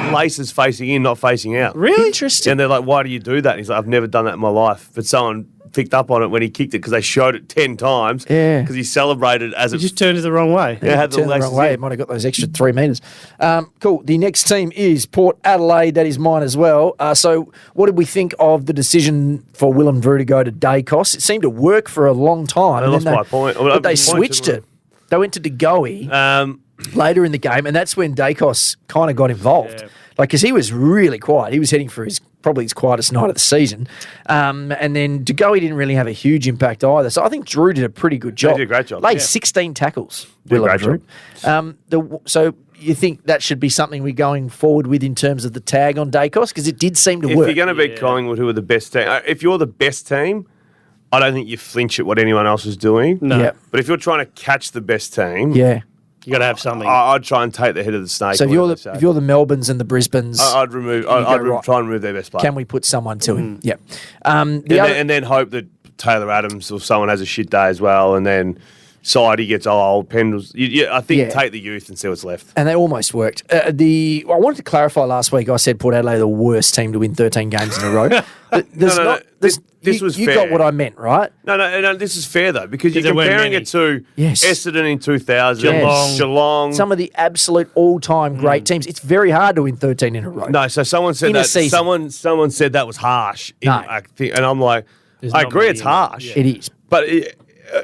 with the laces facing in, not facing out. Really? Interesting. And they're like, "Why do you do that?" And he's like, "I've never done that in my life." But someone picked up on it when he kicked it because they showed it 10 times. Yeah. Because he celebrated as He it just turned it the wrong way. Yeah, had the Turned the laces wrong way. in. It might have got those extra 3 metres. Cool. The next team is Port Adelaide. That is mine as well. So what did we think of the decision for Willem Drew to go to Dacos? It seemed to work for a long time. They and lost then by a point. But they Points, switched didn't it. They went to De Goey later in the game, and that's when Dacos kind of got involved. Yeah. Like, because he was really quiet. He was heading for probably his quietest night of the season. And then De Goey didn't really have a huge impact either. So I think Drew did a pretty good job. did a great job, Laid yeah. 16 tackles. Did a Willem great Drew. So you think that should be something we're going forward with in terms of the tag on Dacos? Because it did seem to If work. you're going to beat Collingwood, who are the best team, if you're the best team, I don't think you flinch at what anyone else is doing. No. Yeah. But if you're trying to catch the best team, Yeah. You got to have something. I'd try and take the head of the snake. So if or you're whatever the they if say. you're the Melbournes and the Brisbanes, I'd remove. go I'd right. try and remove their best player. can we put someone to him? Yeah. The and, other, and then hope that Taylor Adams or someone has a shit day as well, and then Sidey gets old. Pendles. I think Yeah. take the youth and see what's left. and they almost worked. I wanted to clarify last week. I said Port Adelaide are the worst team to win 13 games in a row. No. This was you fair. got what I meant, right? No, this is fair though because you're Because there weren't comparing many. it to Yes. Essendon in 2000, Yes. Geelong. Some of the absolute all-time great teams. It's very hard to win 13 in a row. No, so someone said In a that. season. Someone said that was harsh. No. I think, and I'm like, There's I not agree, many it's in it. harsh. Yeah. It is. But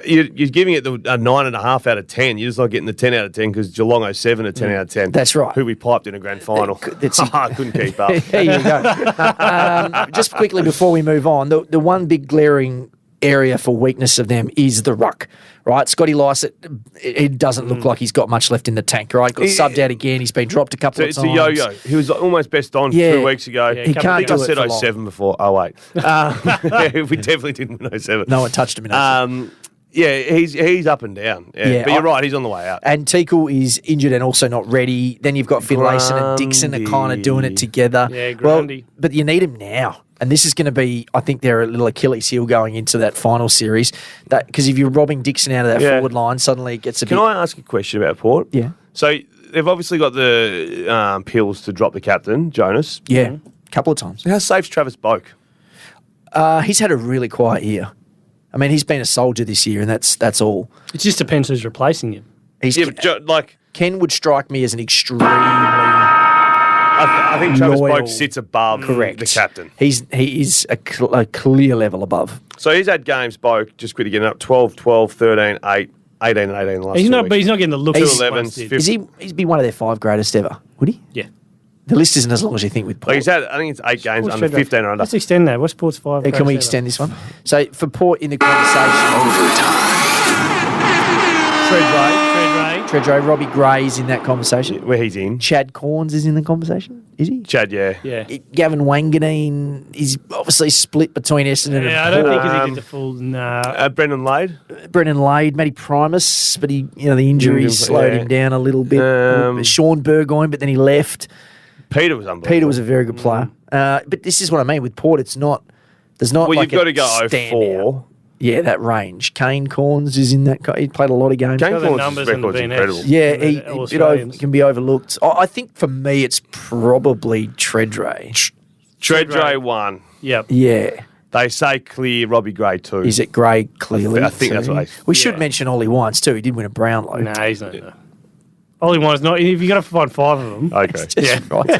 you're giving it a 9.5 out of 10. You're just not getting the 10 out of 10 because Geelong 07 a 10 out of 10. That's right. Who we piped in a grand final. I couldn't keep up. There you go. Just quickly before we move on, the one big glaring area for weakness of them is the ruck, right? Scotty Lycett, it doesn't look like he's got much left in the tank, right? Got subbed out again. He's been dropped a couple of times. It's a yo-yo. He was almost best on 2 weeks ago. Yeah, he can't I think do I it said for long. 07 before. Oh, wait. We definitely didn't win 07. No one touched him in 07. Yeah, he's up and down. Yeah, but you're right. He's on the way out. And Teakle is injured and also not ready. Then you've got Finlayson and Dixon are kind of doing it together. Yeah, Grundy. Well, but you need him now. And this is going to be, I think, their little Achilles heel going into that final series. Because if you're robbing Dixon out of that forward line, suddenly it gets a bit... Can I ask a question about Port? Yeah. So they've obviously got the pills to drop the captain, Jonas. Yeah, a couple of times. How safe's Travis Boak? He's had a really quiet year. I mean, he's been a soldier this year, and that's all. It just depends who's replacing him. Ken would strike me as an extremely I think Travis loyal. Boak sits above the captain. He is a clear level above. So he's had games, Boak, just quickly getting up 12, 12, 13, 8, 18 and 18 last He's 2 not, weeks. but he's not getting the look. 2-11s, he 50. He'd be one of their 5 greatest ever, would he? Yeah. The list isn't as long as you think with Port. Like he's had, I think it's 8 games under 15 or under. Let's extend that. What's Port's 5? Can we extend this one? So for Port in the conversation, Treadray, Robbie Gray's in that conversation. Where he's in. Chad Corns is in the conversation, is he? Chad, yeah. Yeah. Gavin Wanganeen is obviously split between Essendon and Yeah, I don't Port. think he gets the full. Nah. Brendan Lade. Brennan Lade, Matty Primus, but the injuries slowed him down a little bit. Sean Burgoyne, but then he left. Peter was unbelievable. Peter was a very good player. But this is what I mean with Port. There's not Well, like you've got to go standout. 04. Yeah, that range. Kane Corns is in that. He played a lot of games. Kane the Corns' numbers on the record's BNS. incredible. Yeah, All he Australians. can be overlooked. I think for me, it's probably Treadray. Treadray 1. Yep. Yeah. They say clear Robbie Gray 2. Is it Gray clearly? I think that's what We should mention Ollie Wines too. He did win a Brownlow. Nah, he's not. No. Ollie Wine's not. If you got to find 5 of them. Okay. Yeah. Right.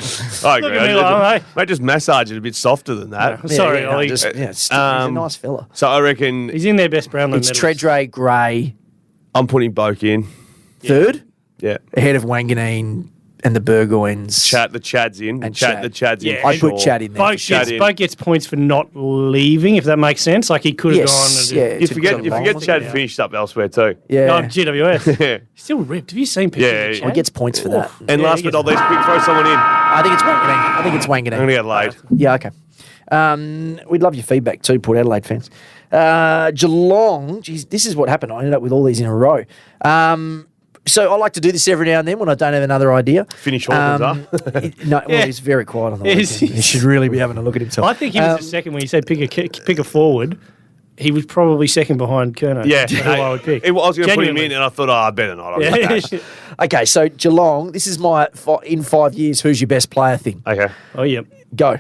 I agree. Look at me like, Mate, just massage it a bit softer than that. Sorry, Ollie. he's a nice fella. So I reckon He's in their best Brownlow It's medals. Treadray, Gray, I'm putting Boak in. third, Yeah. ahead of Wanganeen and the Burgoynes. The Chad's in. And Chad. Chad. The Chad's in. Yeah, for I'd put sure. Chad in there. Boak gets points for not leaving, if that makes sense. Like he could have Yes, gone. yeah. And You Took forget a long Chad one. finished up elsewhere too. Yeah. Oh, GWS. Yeah. Still ripped. Have you seen pictures? Yeah, of yeah. Chad? Well, he gets points for that. And Yeah, last he but gets- not least, quick throw someone in. I think it's Wanganeen. I'm I'm going to get Lade. Yeah, okay. We'd love your feedback too, Port Adelaide fans. Geelong, geez, this is what happened. I ended up with all these in a row. So I like to do this every now and then when I don't have another idea. Finish Hawkins Well, he's very quiet on the Yes, weekend. He should really be having a look at himself. I think he was the second when you said pick a forward. He was probably second behind Kerno. Yeah. Who I would pick. I was going to put him Genuinely. in and I thought, I better not. I'll Yeah. get that. Okay, so Geelong, this is my in 5 years, who's your best player thing. Okay. Oh, yeah. Go.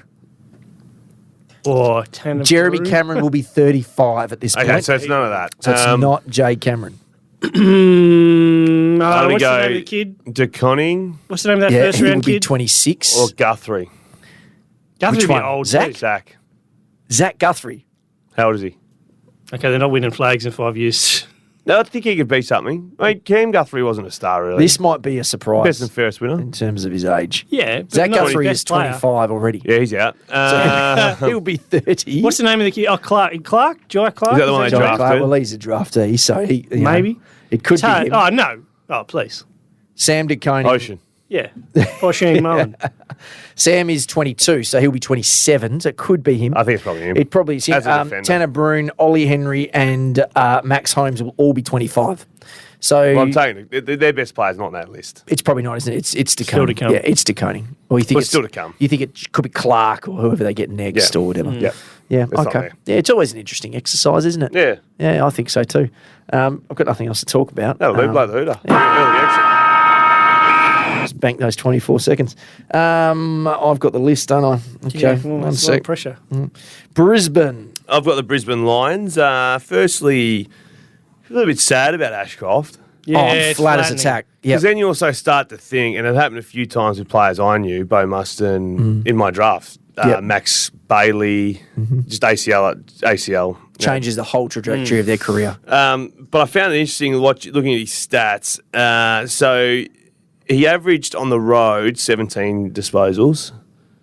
Or Tanner Jeremy Brew. Cameron will be 35 at this point. Okay, so it's none of that. So it's not Jay Cameron. What's I'm the going to name of go the kid? DeConning What's the name of that Yeah, first he will round be kid? 26. or Guthrie. Guthrie Which would be one? old. Zach? too. Zach. Zach Guthrie. How old is he? Okay, they're not winning flags in 5 years. No, I think he could be something. I mean, Cam Guthrie wasn't a star, really. This might be a surprise Best and fairest winner. in terms of his age. Yeah. but Zach not Guthrie his is best player. 25 already. Yeah, he's out. He'll be 30. What's the name of the kid? Oh, Clark? Jai Clark? Is that the one they John drafted? Clark? Well, he's a draftee, so he you know, Maybe. it could It's hard. be him. Oh, no. Oh, please. Sam DeConey. Ocean. Yeah. Or Shane Mullen. Sam is 22, so he'll be 27, so it could be him. I think it's probably him. It probably is him. As a defender. Tanner Brune, Ollie Henry, and Max Holmes will all be 25. So Well, I'm saying their best player's not on that list. it's probably not, isn't it? It's DeConey. Still to come. Yeah, it's DeConey. Or you think Well, it's still to come. You think it could be Clark or whoever they get next Yeah. or whatever. Yeah. Yeah, It's not okay. there. Yeah, it's always an interesting exercise, isn't it? Yeah. Yeah, I think so too. I've got nothing else to talk about. No, blow the hooter. Early exit. Just bank those 24 seconds. I've got the list, don't I? Okay, Yeah, well, one that's a lot of sec. pressure. Brisbane. I've got the Brisbane Lions. Firstly, a little bit sad about Ashcroft. Yeah, it's flat as a tack. Because Yeah. then you also start to think, and it happened a few times with players I knew, Bo Muston, in my drafts, Yep. Max Bailey, just ACL. Changes the whole trajectory of their career. But I found it interesting looking at his stats. So he averaged on the road 17 disposals.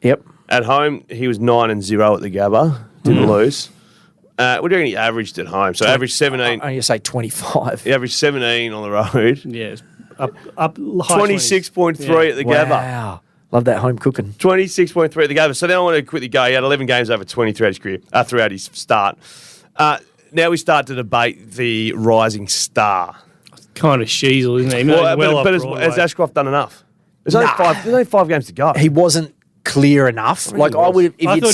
Yep. At home, he was 9-0 at the Gabba. Didn't lose. What do you reckon he averaged at home? So averaged 17. I'm going to say 25. He averaged 17 on the road. Yeah, it's up high 26.3 at the Gabba. Wow. Love that home cooking. 26.3 at the Gabba. So then I want to quickly go. He had 11 games over 20 throughout his career, throughout his start. Now we start to debate the rising star. kind of Sheasel, isn't he? Has Ashcroft done enough? There's only 5 games to go. He wasn't clear enough. Like I would, if you'd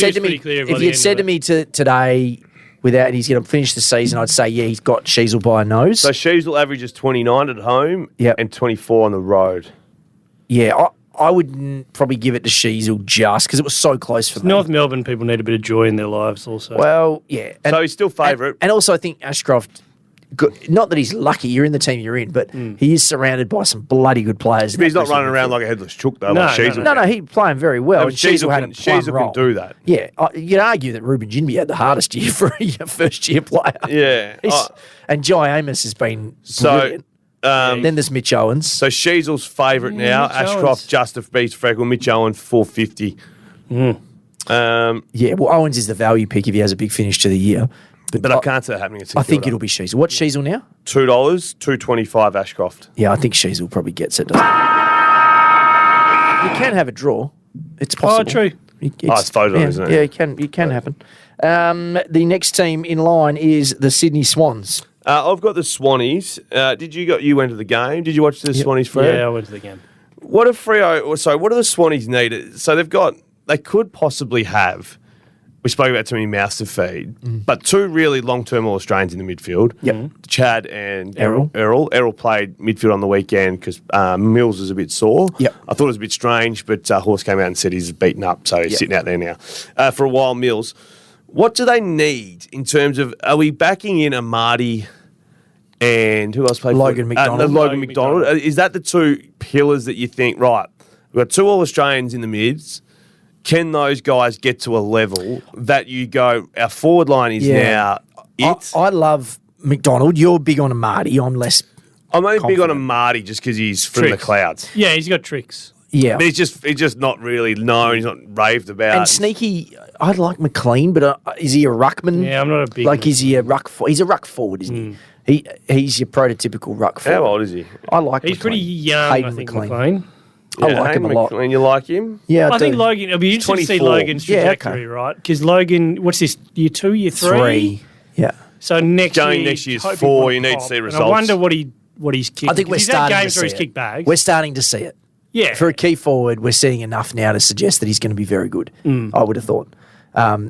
said to me, today, without he's going to finish the season, I'd say he's got Sheasel by a nose. So Sheasel averages 29 at home and 24 on the road. Yeah, I would probably give it to Sheasel just because it was so close for them. North Melbourne people need a bit of joy in their lives also. Well, yeah. So he's still favourite. And also I think Ashcroft, not that he's lucky, you're in the team you're in, but he is surrounded by some bloody good players. But he's not running around like a headless chook, though, like Sheasel. No, he's playing very well. No, and Sheasel had a Sheasel role. can do that. Yeah, you'd argue that Ruben Jinby had the hardest year for a first-year player. Yeah. And Jai Amos has been brilliant. Then there's Mitch Owens. So Sheasel's favourite now. Mitch Ashcroft Owens. just beats Freckle. Mitch Owens, 450. Yeah, well, Owens is the value pick if he has a big finish to the year. But I can't see that happening. I think it'll be Sheasel. What's Sheasel now? $2, $2.25 Ashcroft. Yeah, I think Sheasel probably gets it. You can have a draw. It's possible. Oh, true. It's voted on, isn't it? Yeah, it can happen. The next team in line is the Sydney Swans. I've got the Swannies. You went to the game? Did you watch the Swannies, Fred? Yeah, I went to the game. What do the Swannies need? So they could possibly have. We spoke about too many mouths to feed, but 2 really long-term All-Australians in the midfield. Yep. Chad and Errol. Errol played midfield on the weekend because Mills was a bit sore. Yep. I thought it was a bit strange, but Horse came out and said he's beaten up, so he's sitting out there now. For a while, Mills. What do they need in terms of, are we backing in Amadi and who else played? Logan McDonald. Logan McDonald. Is that the 2 pillars that you think, right, we've got 2 All-Australians in the mids. Can those guys get to a level that you go, our forward line is now it? I love McDonald. You're big on Amadi. I'm less. I'm only big on confident. Amadi just because he's from the clouds. Yeah, he's got tricks. Yeah. But he's just not really known. He's not raved about. And sneaky, I'd like McLean, but is he a ruckman? Yeah, I'm not a big... Is he a ruck forward? He's a ruck forward, isn't he? He's your prototypical ruck forward. How old is he? I like He's McLean. pretty young, Hayden I think, McLean. McLean. I like him a lot. And you like him? Yeah, I think do. Logan, it'll be interesting to see 24. Logan's Yeah, okay. trajectory, right? Because Logan, what's this, year 2, year 3? 3. Yeah. So next year's hope he 4, won't you need to pop. see And results. I wonder what he's kicked. I think we're He's had starting to games see where he's it. kicked bags. We're starting to see it. Yeah. For a key forward, we're seeing enough now to suggest that he's going to be very good. I would have thought.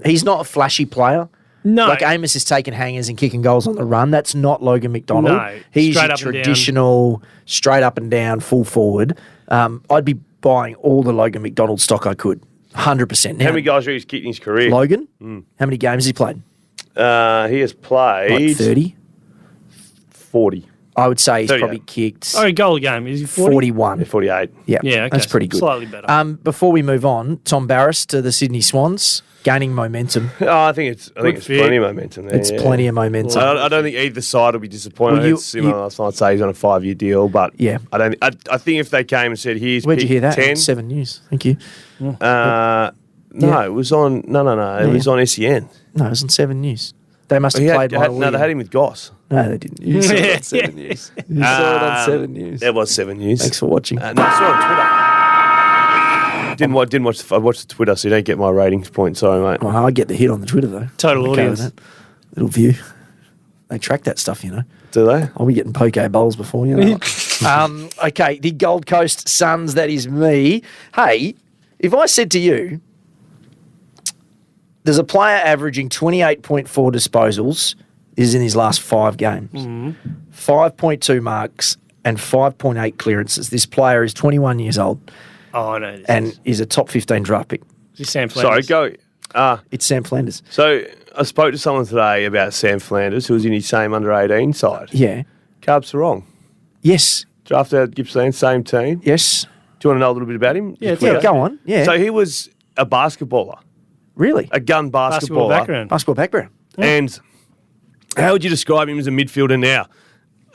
He's not a flashy player. No. Like Amos is taking hangers and kicking goals on the run. That's not Logan McDonald. No, He's straight your up and down. traditional, straight up and down, full forward. I'd be buying all the Logan McDonald stock I could. 100%. Now, How many guys have he kicked in his career? Logan? How many games has he played? He has played Like 30? 40. I would say he's 38. probably kicked Oh, a goal a game. Is he 40? 41. 48. Yeah, Yeah, okay. that's pretty good. Slightly better. Before we move on, Tom Barras to the Sydney Swans, gaining momentum. I think it's fit. plenty of momentum there. It's plenty of momentum. I don't think either side will be disappointed. Well, Similar last night, say he's on a 5-year deal, but Yeah. I think if they came and said, "Here's Where'd you hear that? 10, 7 News. Thank you. no, it was on It was on SEN. No, it was on 7 News. They must have He played had, they had him with Goss. No, they didn't. You saw it on 7 News. You saw it on 7 News. It was 7 News. Thanks for watching. No, I saw it on Twitter. Didn't watch. I watched the Twitter, so you don't get my ratings point. Sorry, mate. Well, I get the hit on the Twitter, though. Total I'm okay with audience. that. Little view. They track that stuff, you know. Do they? I'll be getting poke bowls before, you know. Okay, the Gold Coast Suns, that is me. Hey, if I said to you, there's a player averaging 28.4 disposals, is in his last 5 games, 5.2 marks and 5.8 clearances. This player is 21 years old Oh, I know. This and is a top 15 draft pick. is this Sam Sorry, Flanders? go. It's Sam Flanders. So I spoke to someone today about Sam Flanders, who was in his same under-18 side. Yeah. Carbs are wrong. Yes. Drafted out Gippsland, same team. Yes. Do you want to know a little bit about him? Yeah, Yeah, go on. Yeah. So he was a basketballer. Really? A gun Basketball basketballer. background. Basketball background. And how would you describe him as a midfielder now?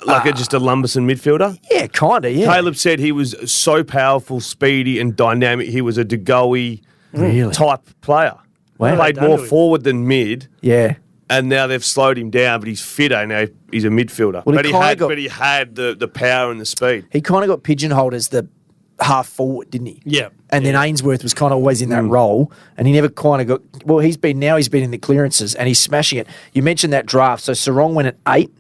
Like just a Lumberson midfielder? Yeah, kind of, yeah. Caleb said he was so powerful, speedy, and dynamic. He was a De Goey Really? type player. Wow. Played Done more to him. forward than mid, Yeah. and now they've slowed him down, but he's fitter. Now he's a midfielder. Well, he but, he kinda had, got- but he had the power and the speed. He kind of got pigeonholed as the half forward, didn't he? Yeah. And then Ainsworth was kind of always in that role, and he never kind of got. Well, he's been in the clearances, and he's smashing it. You mentioned that draft. So Sarong went at 8.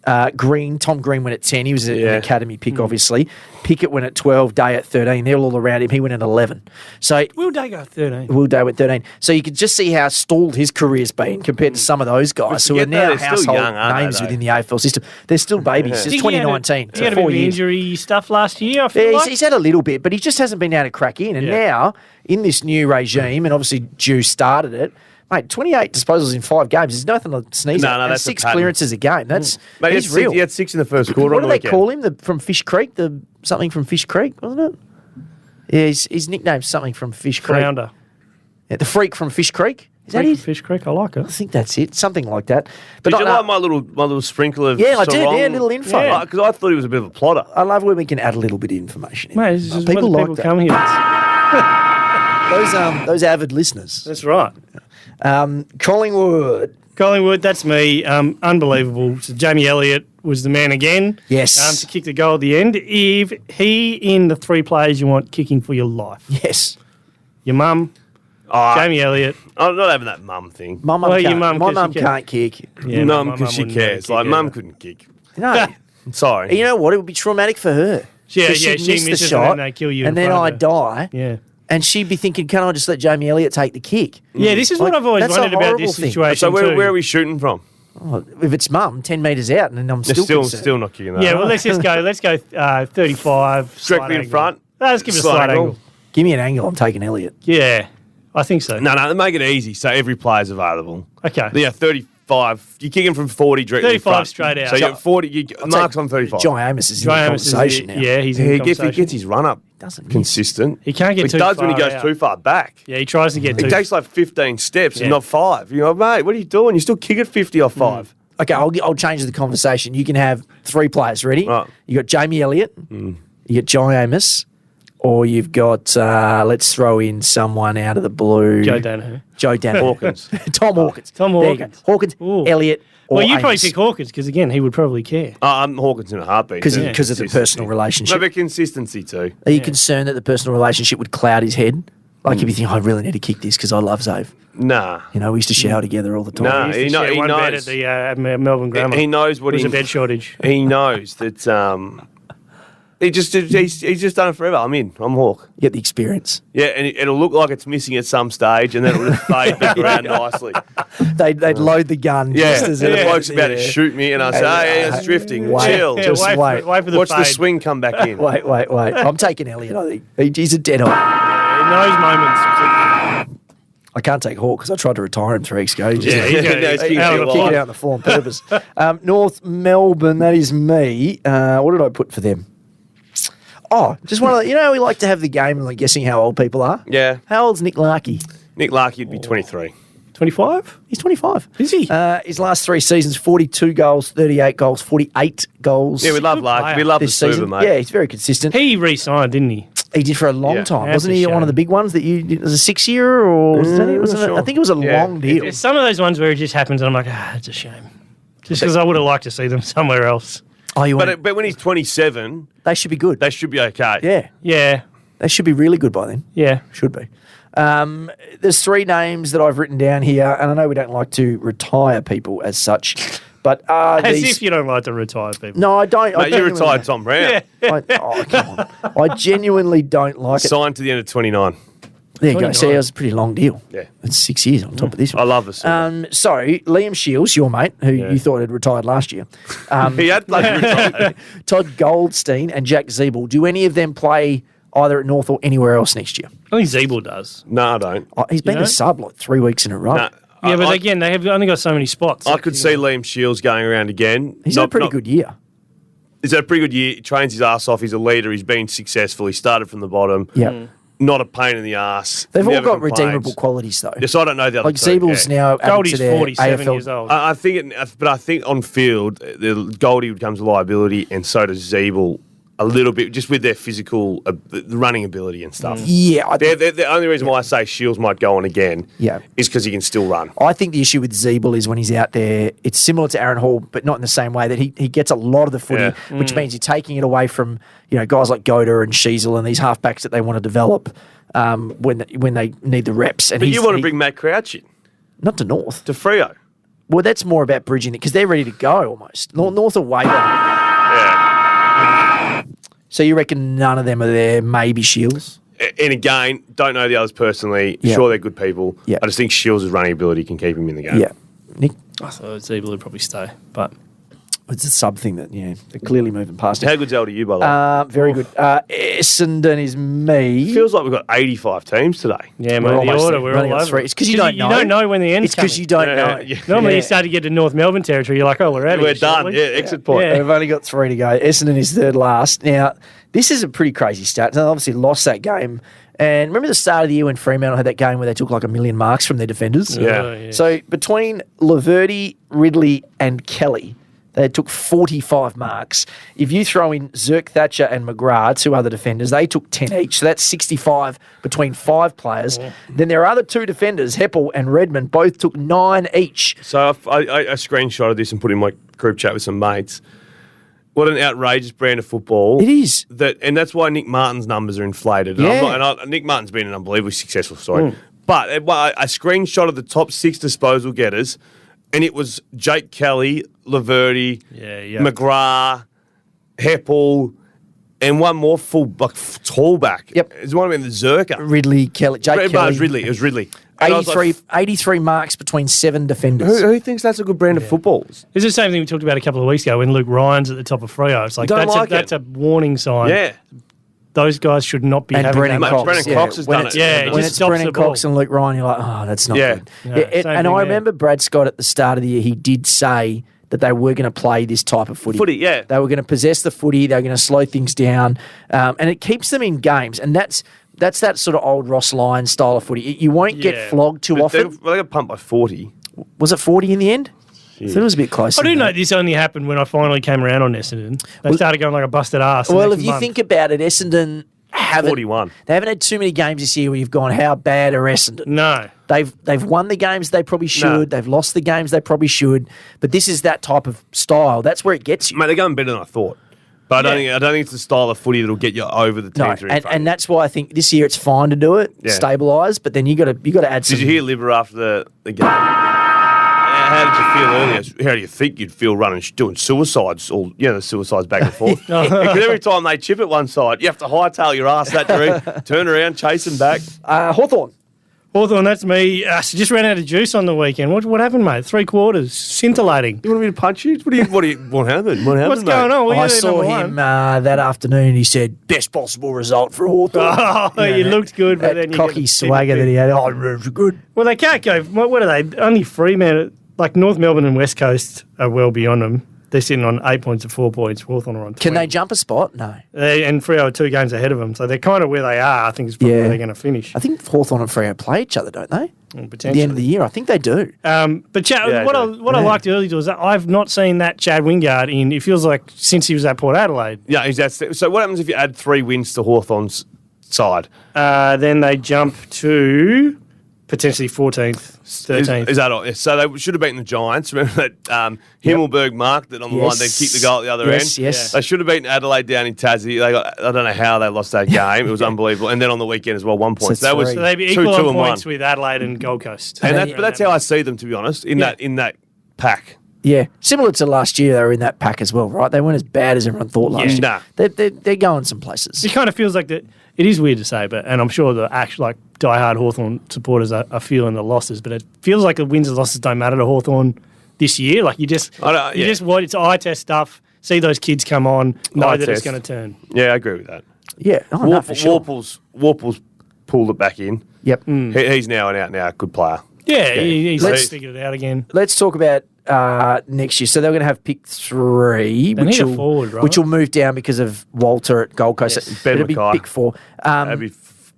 Tom Green went at 10. He was an academy pick, obviously. Pickett went at 12. Day at 13. They're all around him. He went at 11. So Will Day go 13? Will Day went 13. So you could just see how stalled his career's been compared to some of those guys who are forget now that they're still household young, aren't they, names though? within the AFL system. They're still babies. It's He had a- 2019. He had a so bit 4 of years. injury stuff last year, I feel Yeah, like. he's had a little bit, but he just hasn't been able to crack in. And Yeah. now, in this new regime, and obviously Dew started it, mate, 28 disposals in 5 games is nothing to sneeze No, at. no, And that's a 6 pattern. clearances a game. That's Mate, he's real. He had 6 in the first quarter. What on do the they weekend. call him? From Fish Creek? Something from Fish Creek, wasn't it? Yeah, his nickname's something from Fish Creek. Flounder. Yeah, the freak from Fish Creek. Is that Freak it? Fish Creek, I like it. I think that's it. Something like that. But Did you not- like my little sprinkle of Yeah, I did. Sarong? Yeah, little info. Yeah. Because I thought he was a bit of a plotter. I love when we can add a little bit of information in. Mate, this is People when like people that. come here. Those avid listeners. That's right. Collingwood. Collingwood, that's me. Unbelievable. So Jamie Elliott was the man again. Yes. To kick the goal at the end. If he in the 3 players you want kicking for your life. Yes. Your mum, Oh, Jamie Elliott. I'm not having that mum thing. My mum Well, your can't, mum, my 'cause mum she can't kick. Yeah, Mum, my because she wouldn't let her cares. kick Like, either. mum couldn't kick. No. Sorry. You know what? It would be traumatic for her. Yeah, 'Cause yeah, she'd she miss the misses and shot, then they kill you and in then front I of her. die. Yeah. And she'd be thinking, can I just let Jamie Elliott take the kick? Yeah, this is what Like, I've always that's a wondered about horrible this thing. situation So too. where are we shooting from? Oh, if it's mum, 10 metres out, and then I'm They're still still concerned. not kicking that. Yeah, well, let's just go. Let's go 35. Directly slight in angle. front? Let's give it a Slight slight angle? angle. Give me an angle, I'm taking Elliott. Yeah, I think so. No, make it easy so every player's available. Okay. Yeah, 35. You're kicking from 40 directly in 35 front. straight out. So you're 40. Mark's on 35. John Amos is in Jai the Amos is conversation now. yeah, he's in Yeah, the if he conversation. gets his run up Doesn't miss. consistent. He can't get He too does when he far goes out. too far back. Yeah, he tries to get He too. takes like 15 steps Yeah. and not 5. You know, mate, what are you doing? You still kick at 50 off 5. Okay, I'll change the conversation. You can have 3 players. Ready? Right. You got Jamie Elliott, you got Jai Amos, or you've got, let's throw in someone out of the blue. Joe Danaher. Joe Danaher. Hawkins. Tom Hawkins. Tom There you go. Hawkins. Hawkins, Ooh. Elliott, or Well, you probably Amos. pick Hawkins because again, he would probably care. I'm Hawkins in a heartbeat. Because Yeah. of the Consistency. personal relationship. No, but consistency too. Are you concerned that the personal relationship would cloud his head? Like if you think, I really need to kick this because I love Zave. Nah. You know, we used to shower together all the time. Nah. He used to he know- share he one bed knows. at the Melbourne Grammar. He knows what There was he a bed shortage. He knows that he's just done it forever. I'm in. I'm Hawk. You get the experience. Yeah, and it'll look like it's missing at some stage, and then it'll just fade back around nicely. They'd load the gun Yeah, just as and it the bloke's was. about to shoot me, and I say, "Hey, it's drifting. Wait. Chill. Yeah, Just wait. wait for the Watch the fade. swing come back in." Wait. I'm taking Elliott, I think. He's a dead eye. In those moments. I can't take Hawk because I tried to retire him 3 weeks ago. He just- Yeah, he's No, he's kicking out it of the kick wide. it out on the floor on purpose. North Melbourne, that is me. What did I put for them? Oh, just one of the, you know, we like to have the game and like guessing how old people are. Yeah, How old's Nick Larkey? Nick Larkey would be 23. 25? He's 25. Is he? His last 3 seasons, 42 goals, 38 goals, 48 goals. Yeah, we love good Larkey. player. We love the this Super, season. mate. Yeah, he's very consistent. He re-signed, didn't he? He did for a long Yeah. time. That's Wasn't a he one of shame. the big ones that it was a 6-year or was that it? Wasn't it? sure. I think it was a Yeah. long deal. There's some of those ones where it just happens and I'm like, it's a shame. Just because I would have liked to see them somewhere else. Oh, you want, But when he's 27, they should be good. they should be okay. Yeah, Yeah, they should be really good by then. yeah. Should be. There's 3 names that I've written down here, and I know we don't like to retire people as such, but are As these... if you don't like to retire people. No, I don't. I Mate, you genuinely retired Tom Brown. don't. Oh, come on. I genuinely don't like it. Signed to the end of 29. There you go. 29. See, it was a pretty long deal. Yeah. It's 6 years on top of this I one. love the Super. So, Liam Shields, your mate, who you thought had retired last year, He had bloody retired. Todd Goldstein and Jack Zeeble, do any of them play either at North or anywhere else next year? I think Zeeble does. No, I don't. Oh, he's been know? a sub like 3 weeks in a row. No. Yeah, but I, again, they have only got so many spots. I could see Liam Shields going around again. He's had a pretty good year. He's had a pretty good year. He trains his ass off. He's a leader. He's been successful. He started from the bottom. Yeah. not a pain in the ass. They've all never got complains. redeemable qualities, though. Yes, I don't know the other Like two. Zeebel's Yeah. now added to Goldie's their 47 AFL. years old. I think, but I think on field, the Goldie becomes a liability, and so does Zeeble a little bit, just with their physical, the running ability and stuff. Yeah, The only reason why I say Shields might go on again is because he can still run. I think the issue with Zeeble is when he's out there, it's similar to Aaron Hall, but not in the same way, that he gets a lot of the footy, which means you're taking it away from guys like Goda and Sheasel and these halfbacks that they want to develop when they need the reps. And But you want to bring Matt Crouch in not to North. to Freo. Well, that's more about bridging it because they're ready to go almost. North are way better. So you reckon none of them are there? Maybe Shields. And again, don't know the others personally. Yeah. Sure, they're good people. Yeah. I just think Shields' running ability can keep him in the game. Yeah, Nick. I thought Zeeble would probably stay, but It's a sub thing that they're clearly moving past. How good's L to you, by the way? Very good. Essendon is me. Feels like we've got 85 teams today. yeah, We're mate, the almost order, there. we're Running all on over. three. It's 'cause you don't know. You don't know when the end's It's because coming. you don't Yeah, know. yeah. Normally Yeah. you start to get to North Melbourne territory, you're like, oh, we're out of We're here. done. shortly. Yeah, exit point. Yeah. We've only got 3 to go. Essendon is third last. Now, this is a pretty crazy stat. They obviously lost that game. And remember the start of the year when Fremantle had that game where they took like 1 million marks from their defenders? Yeah. Oh, yeah. So between Laverty, Ridley, and Kelly, they took 45 marks. If you throw in Zirk, Thatcher, and McGrath, 2 other defenders, they took 10 each. So that's 65 between 5 players. Then there are other 2 defenders, Heppel and Redmond, both took 9 each. So I screenshotted this and put in my group chat with some mates. What an outrageous brand of football. It is. And that's why Nick Martin's numbers are inflated. And Yeah. Nick Martin's been an unbelievably successful story. But I screenshotted the top 6 disposal getters, and it was Jake Kelly, Laverty, McGrath, Heppel, and one more tallback. Yep. It might have been the Zerker. Ridley, Kelly, Jake It Kelly. was Ridley. It was Ridley. And I was like, 83 marks between 7 defenders. who thinks that's a good brand of football? It's the same thing we talked about a couple of weeks ago when Luke Ryan's at the top of Freo. It's like, Don't that's, like that's it. a warning sign. Yeah. Those guys should not be And having Brennan that Cox. much. Brennan Cox has when done it's, it. Yeah, it when just it's stops Brennan the ball. Cox and Luke Ryan, you're like, oh, that's not Yeah. good. Yeah, And same I thing, yeah. remember Brad Scott at the start of the year, he did say that they were going to play this type of footy. Yeah. They were going to possess the footy. They were going to slow things down. And it keeps them in games. And that's that sort of old Ross Lyon style of footy. You won't get Yeah. flogged too often. They got pumped by 40. Was it 40 in the end? I thought it was a bit closer. I do than know that. this only happened when I finally came around on Essendon. They started going like a busted ass. the Well, next if you month. think about it, Essendon haven't 41. They haven't had too many games this year where you've gone, how bad are Essendon? No. They've won the games they probably should. No. They've lost the games they probably should. But this is that type of style. That's where it gets you. Mate, they're going better than I thought. But I don't think it's the style of footy that'll get you over the No, teams. that are in front and of that's why I think this year it's fine to do it, Yeah. stabilise. But then you got to add you. some. Did you hear Liver after the game? How did you feel earlier? How do you think you'd feel running, doing suicides, the suicides back and forth? Because every time they chip at one side, you have to hightail your ass that direction, turn around, chase them back. Hawthorn. Hawthorn, that's me. Just ran out of juice on the weekend. What happened, mate? 3 quarters. Scintillating. You want me to punch you? What happened? What happened, What's going on? Well, I you're saw number him one. that afternoon. He said, best possible result for Hawthorn. Oh, you looked good, but that then you cocky get swagger that he had. Oh, it was good. Well, they can't go. What are they? Only Fremantle. Like North Melbourne and West Coast are well beyond them. They're sitting on 8 points to 4 points. Hawthorn are on 20. Can they jump a spot? No. And Freo are 2 games ahead of them. So they're kind of where they are. I think is probably Yeah. where they're going to finish. I think Hawthorn and Freo play each other, don't they? At Potentially. the end of the year. I think they do. But Chad, Yeah, what I Yeah. liked earlier was that I've not seen that Chad Wingard in, it feels like, since he was at Port Adelaide. Yeah, so what happens if you add 3 wins to Hawthorn's side? Then they jump to potentially 14th, 13th. Is that all? Yeah, so they should have beaten the Giants. Remember that Himmelberg marked it on the line, then kicked the goal at the other end? Yes. They should have beaten Adelaide down in Tassie. I don't know how they lost that game. It was unbelievable. And then on the weekend as well, 1 point. So So that was three. So they'd be 2, equal 2 on and points 1. with Adelaide and Gold Coast. And that's how I see them, to be honest, in that pack. Yeah, similar to last year, they were in that pack as well, right? They weren't as bad as everyone thought last year. Nah. They're going some places. It kind of feels like that. It is weird to say, and I'm sure the actual like diehard Hawthorn supporters are feeling the losses, but it feels like the wins and losses don't matter to Hawthorn this year. Like you just want it's eye test stuff. See those kids come on, know Eye that it's test. going to turn. Yeah, I agree with that. Yeah, no, for sure. Warple's pulled it back in. Yep. He's now an out-and-out good player. Yeah, he's Let's- figured it out again. Let's talk about next year. So they're going to have pick 3, They need a forward, right? which will move down because of Walter at Gold Coast. Yes. So Ben it'll be Mackay. pick 4. That'd be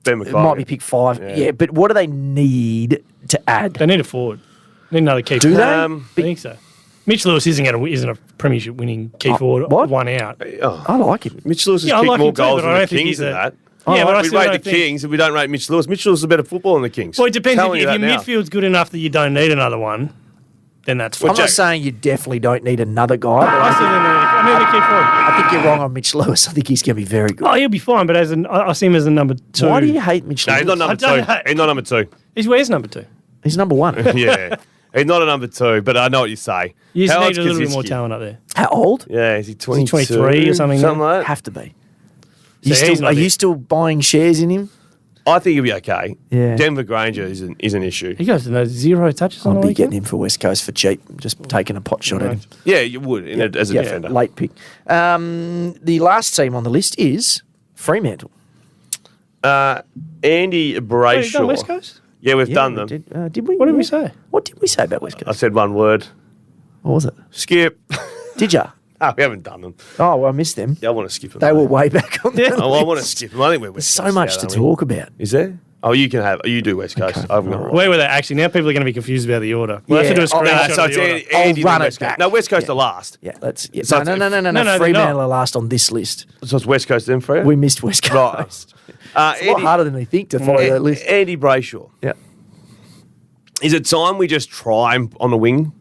Ben It might be McCarthy. pick 5. Yeah. But what do they need to add? They need a forward. Need another key Do forward. they? I think so. Mitch Lewis isn't a premiership winning key forward. what? One out. Oh, I like him. Mitch Lewis has Yeah, I kicked like more him too, goals but I than the don't think Kings he's than a- that. Yeah, but I we still rate don't the think- Kings and we don't rate Mitch Lewis. Mitch Lewis is a better footballer than the Kings. Well, it depends. Telling If you your that now. midfield's good enough that you don't need another one, then that's fine. I'm not saying you definitely don't need another guy, but I still need a key forward. I think you're wrong on Mitch Lewis. I think he's going to be very good. Oh, he'll be fine, but I see him as a number 2. Why do you hate Mitch No, Lewis? he's not number I don't two. know. He's not number 2. Where's number 2? He's number 1. Yeah. He's not a number 2, but I know what you say. You just How need old's a little bit more Kaczynski? talent up there. How old? Yeah, is he 22? 23 or something? Something like that. Have to be. So he's not Are there. you still buying shares in him? I think he'll be okay. Yeah. Denver Granger is an issue. He goes to those 0 touches on I'll the be getting weekend. him for West Coast for cheap. Just taking a pot shot at him. Yeah, you would as a defender. Late pick. The last team on the list is Fremantle. Andy Wait, Brayshaw. you done West Coast? Yeah, we've done we them. Did we? What did we Yeah. say? What did we say about West I Coast? said one word. What was it? Skip. Did ya? Oh, we haven't done them. Oh, well, I missed them. Yeah, I want to skip them. They were way back on the Oh, I want to list. skip them. I think we're There's West so Coast much now, to don't we? talk about. Is there? Oh, you can have. You do West Coast. Okay, I've got it right. Where were they actually? Now people are going to be confused about the order. We'll have to do a Yeah. Oh, screenshot No, so of it's the order. Andy I'll run then it West Coast. back. No, West Coast Yeah. are last. Yeah, let's. Yeah. So No, it's- no. No, they're Fremantle not. are last on this list. So it's West Coast then for you? We missed West Right. Coast. It's a lot harder than we think to follow that list. Andy Brayshaw. Yeah. Is it time we just try him on the wing?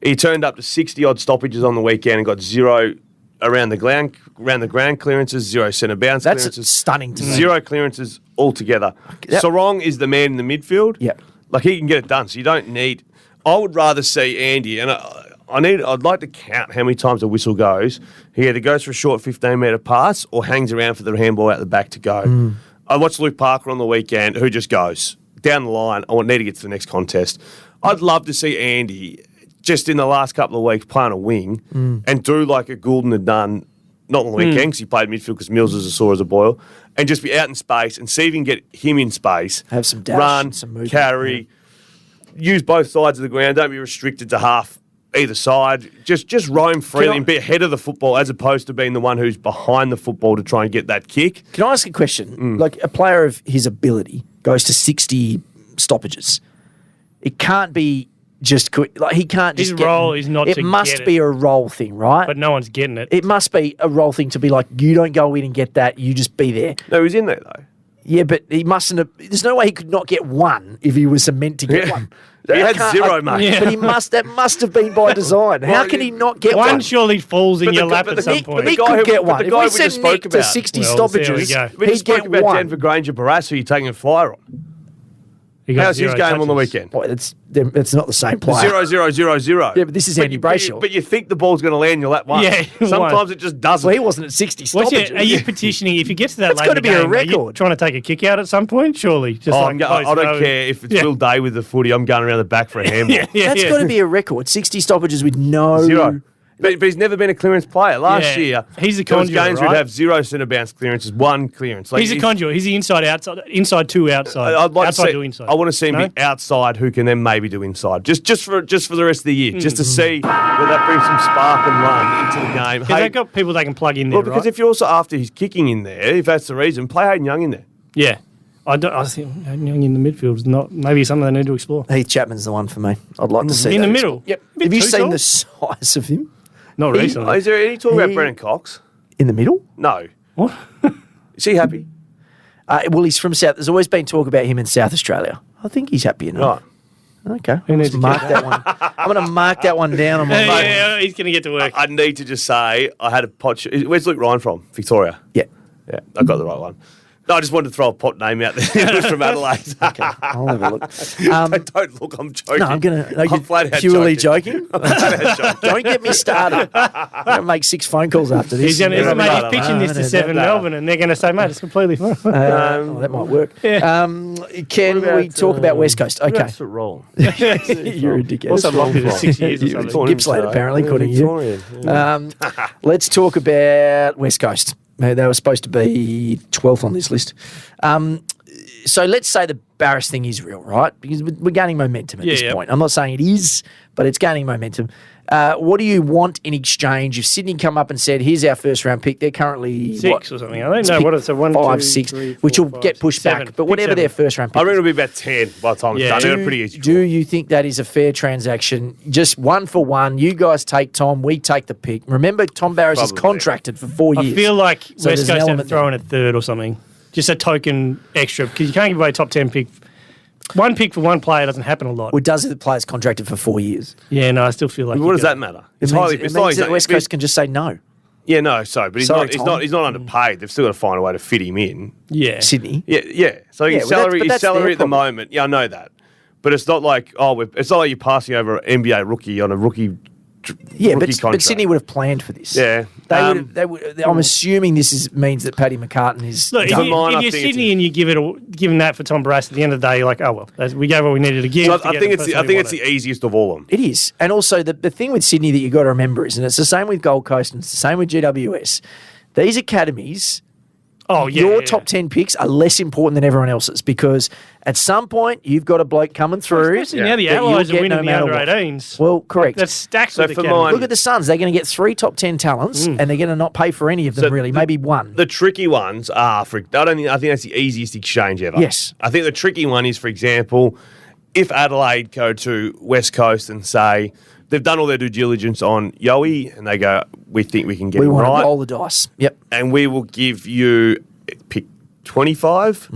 He turned up to 60-odd stoppages on the weekend and got 0 around the ground clearances, 0 centre bounce That's clearances. stunning to me. 0 clearances altogether. That- Sarong is the man in the midfield. Yeah. Like he can get it done. So you don't need. I would rather see Andy, and I'd like to count how many times the whistle goes. He either goes for a short 15-metre pass or hangs around for the handball out the back to go. I watched Luke Parker on the weekend, who just goes down the line. I need to get to the next contest. I'd love to see Andy just in the last couple of weeks playing a wing and do like a Goulden had done, not on the weekend because he played midfield because Mills is as sore as a boil, and just be out in space and see if you can get him in space. Have some dash run, and some movement, carry, use both sides of the ground. Don't be restricted to half either side. Just roam freely and be ahead of the football as opposed to being the one who's behind the football to try and get that kick. Can I ask a question? Like a player of his ability goes to 60 stoppages. It can't be just like he can't just His get role is not It to must get be it. a role thing, right? But no one's getting it. It must be a role thing to be like you don't go in and get that. You just be there. No, he's in there though. Yeah, but he mustn't have. There's no way he could not get one if he was meant to get Yeah. one. He I had can't- 0, mate. Yeah. But he must. That must have been by design. How Well, can he not get One one? surely falls in But your the- lap but at the some Nick- point. but the Nick guy could who- get but one. the If guy we we sent just spoke Nick to about- 60 Well, stoppages, there we go. We he'd just spoke get about one. Denver Granger Barras, who you're taking a flyer on. He got How's his 0 game on the touches. weekend? Boy, it's not the same player. 0-0-0-0. Yeah, but this is Andy Brayshaw. But you think the ball's going to land in your lap once. Yeah, Sometimes once. it just doesn't. Well, he wasn't at 60 What's stoppages. your, are you petitioning if you get to that That's late gotta in the be a game, are you record. trying to take a kick out at some point? Surely, just Oh, like I don't close care if it's Yeah. Will Day with the footy. I'm going around the back for a handball. Yeah, That's yeah. got to be a record. 60 stoppages with no 0. But he's never been a clearance player. Last Yeah. year, He's the there was conduit, games right? would have 0 centre bounce clearances, 1 clearance. Like, He's a conduit. He's the inside to outside. I'd like outside to to see. inside. I want to see him No? be outside, who can then maybe do inside. Just for the rest of the year, just to see whether that brings some spark and run into the game. Because they've got people they can plug in there, well, because right? if you're also after his kicking in there, if that's the reason, play Hayden Young in there. Yeah. I think Young in the midfield is not maybe something they need to explore. Heath Chapman's the one for me. I'd like to see In that. the middle? Yep. A bit Have you too seen tall? the size of him Not recently. Is there any talk about He- Brennan Cox? in the middle? No. What? Is he happy? Well, he's from South. There's always been talk about him in South Australia. I think he's happy enough. Right. Okay. Who needs Let's to mark get that one. I'm going to mark that one down on my Yeah, phone. yeah, he's going to get to work. I need to just say I had a pot. Where's Luke Ryan from? Victoria. Yeah. Yeah, I got the right one. No, I just wanted to throw a pot name out there. It was from Adelaide. I'll have a look. Don't look, I'm joking. No, I'm going to. I'm flat out purely joking. joking. Don't get me started. I'm going to make 6 phone calls after this. He's going to Yeah, mate, no, he's no, pitching this to Seven Melbourne, and they're going to say, mate, it's completely fine. Oh, that might work. Can we talk about West Coast? Okay. That's a roll. You're a dickhead. Also locked into 6 years or something. Gippsland, apparently, according to you. Victorian. Let's talk about West Coast. They were supposed to be 12th on this list. So let's say the Barris thing is real, right? Because we're gaining momentum at this point. I'm not saying it is, but it's gaining momentum. What do you want in exchange? If Sydney come up and said, "Here's our first round pick," they're currently 6 or something. I don't know what it's a 1, 5, 2, 6, 3, 4, which will 5, get pushed 7. back. But whatever their first round pick, I reckon it'll be about 10 by the time it's done. They're pretty easy. Do you think that is a fair transaction? Just 1 for 1. You guys take Tom, we take the pick. Remember, Tom Barris is contracted for 4 years. I feel like So West there's an Coast have to element throw in a third or something. Just a token extra because you can't give away a top 10 pick. One pick for one player doesn't happen a lot. Well, does it the player's contracted for 4 years? Yeah, no, I still feel like. What does that matter? It means that West Coast can just say no. Yeah, no, sorry, but he's not underpaid. They've still got to find a way to fit him in. Yeah, Sydney. Yeah. So his salary at the moment. Yeah, I know that, but it's not like it's not like you're passing over an NBA rookie on a rookie. Yeah, rookie but Sydney would have planned for this. Yeah, they would. I'm assuming this means that Paddy McCartan is. Look, if you're Sydney and you give him that for Tom Barras, at the end of the day, you're like, oh well, we gave what we needed to give. So I think it's the easiest of all of them. It is, and also the thing with Sydney that you got to remember is, and it's the same with Gold Coast and it's the same with GWS. These academies. Your top 10 picks are less important than everyone else's because at some point you've got a bloke coming through. Especially now the Allies are winning the under-18s. Well, correct. That's stacked so with for mine, look at the Suns. They're going to get 3 top 10 talents and they're going to not pay for any of them really, maybe one. The tricky ones are, I think that's the easiest exchange ever. Yes. I think the tricky one is, for example, if Adelaide go to West Coast and say, they've done all their due diligence on Yowie and they go, we think we can get him right. We want to roll the dice. Yep. And we will give you pick 25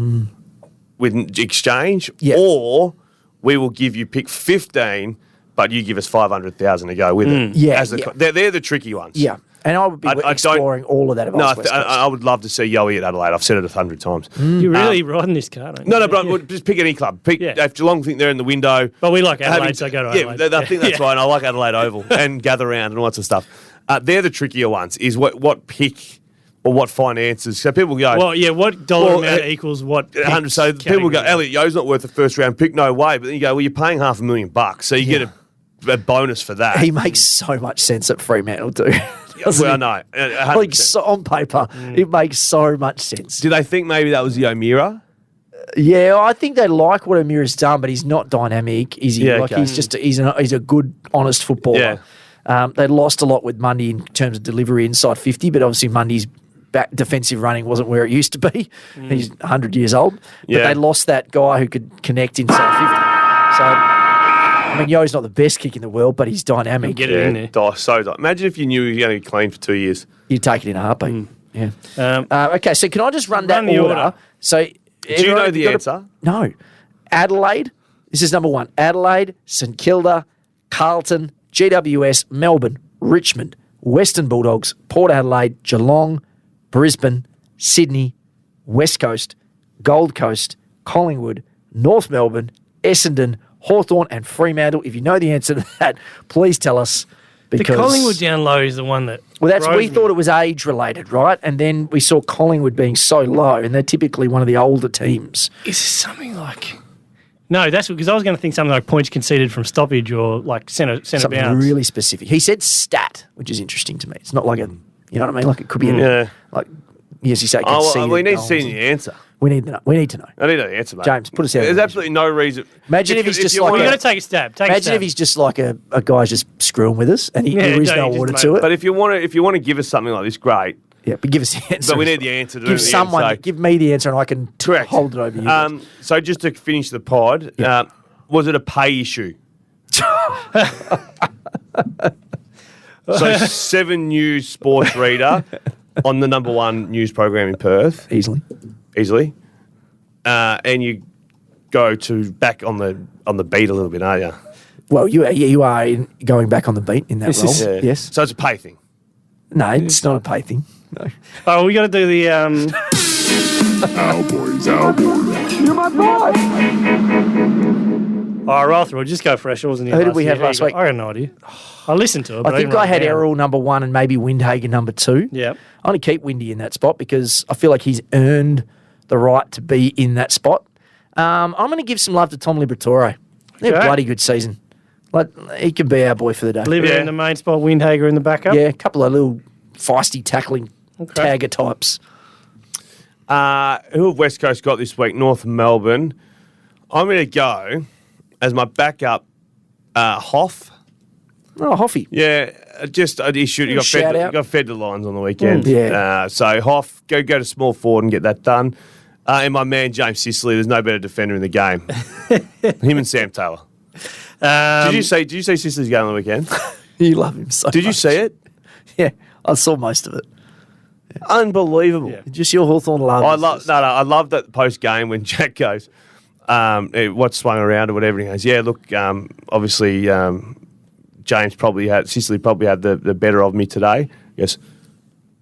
with exchange, or we will give you pick 15, but you give us 500,000 to go with it. Yeah, they're the tricky ones. Yeah, and I would be exploring all of that. I would love to see Yowie at Adelaide. I've said it 100 times. You're really riding this card, aren't you? No, but just pick any club. If Geelong think they're in the window. But we like Adelaide, so go to Adelaide. Yeah, I think that's right. And I like Adelaide Oval and gather round and all that sort of stuff. They're the trickier ones, is what pick or what finances. So people go, well, what dollar amount equals what? 100. So people go, Elliot Yo's not worth a first round pick, no way. But then you go, well, you're paying $500,000, so you get a bonus for that. He makes so much sense at Fremantle, too. Well, I know. 100%. On paper, it makes so much sense. Do they think maybe that was the O'Meara? Yeah, I think they like what O'Meara's done, but he's not dynamic, is he? Yeah, he's just he's a good, honest footballer. Yeah. They lost a lot with Mundy in terms of delivery inside 50, but obviously Mundy's back defensive running wasn't where it used to be. He's 100 years old. But they lost that guy who could connect inside 50. So, I mean, Yo's not the best kick in the world, but he's dynamic. Get it in there. Imagine if you knew he was going to be clean for 2 years. You'd take it in a heartbeat. Yeah. Okay, so can I just run that order? So, do you know the answer? No. Adelaide. This is number 1. Adelaide, St Kilda, Carlton, GWS, Melbourne, Richmond, Western Bulldogs, Port Adelaide, Geelong, Brisbane, Sydney, West Coast, Gold Coast, Collingwood, North Melbourne, Essendon, Hawthorn, and Fremantle. If you know the answer to that, please tell us. The Collingwood down low is the one that. Well, we thought it was age related, right? And then we saw Collingwood being so low, and they're typically one of the older teams. Is this something like? No, that's because I was going to think something like points conceded from stoppage or like centre something bounce. Really specific. He said stat, which is interesting to me. It's not like a. You know what I mean? Like it could be like, yes, you say conceded. We need to see the answer. We need to know. We need to know. I need the answer, mate. James, put us out. There's absolutely no reason. Imagine if he's just like. We're going to take a stab. Imagine if he's just like a guy just screwing with us, and there is no order to it. But if you want to give us something like this, great. Yeah, but give us the answer. But we need the answer. Give me the answer, and I can hold it over you. So just to finish the pod, was it a pay issue? So 7 News sports reader on the number 1 news program in Perth. Easily. And you go to back on the beat a little bit, aren't you? Well, you are going back on the beat in that role. Yes. So it's a pay thing. No, it's not a pay thing. No. Oh, we got to do the. Cowboys. You're my boy. Oh, roll through. Just go fresh. Wasn't it? Who did we have last week? I got no idea. I listened to it. But I think I had Errol number 1 and maybe Windhagen number 2. Yeah. I'm going to keep Windy in that spot because I feel like he's earned the right to be in that spot. I'm going to give some love to Tom Liberatore. They're a bloody good season. Like he could be our boy for the day. Libby in the main spot, Windhager in the backup. Yeah, a couple of little feisty tackling tagger types. Who have West Coast got this week? North Melbourne. I'm going to go as my backup, Hoff. Oh, Hoffy. Yeah, he should. You Shout out. got fed the Lions on the weekend. Yeah. So Hoff, go to small forward and get that done. And my man James Sicily. There's no better defender in the game. Him and Sam Taylor. Did you see Sicily's game on the weekend? You love him so Did you much. see it? Yeah, I saw most of it. Unbelievable. Yeah. Just your Hawthorn love. I love that post game when Jack goes, what swung around or whatever. He goes, yeah, look, obviously Sicily probably had the better of me today. He goes,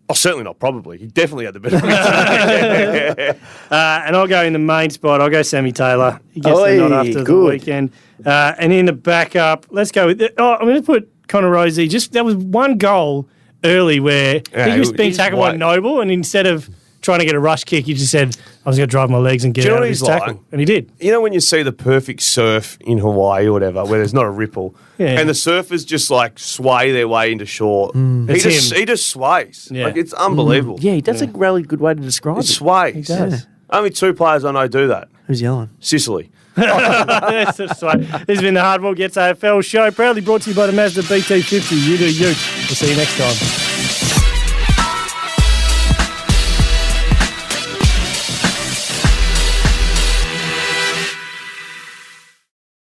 oh, certainly not probably. He definitely had the better of me today. And I'll go in the main spot. I'll go Sammy Taylor. He gets the nod after the good. weekend. And in the backup, let's go with I'm going to put Connor Rosie. That was one goal early where he was being tackled by Noble, and instead of trying to get a rush kick, he just said, I was going to drive my legs and get out of this tackle. Like? And he did. You know when you see the perfect surf in Hawaii or whatever, where there's not a ripple, Yeah. and the surfers just like sway their way into shore. It's He just sways. Yeah. Like it's unbelievable. Yeah, that's a really good way to describe It it. sways. He does. Only 2 players I know do that. Who's yelling? Sicily. That's just right. This has been the Hardball Gets AFL show, proudly brought to you by the Mazda BT50. You do you. We'll see you next time.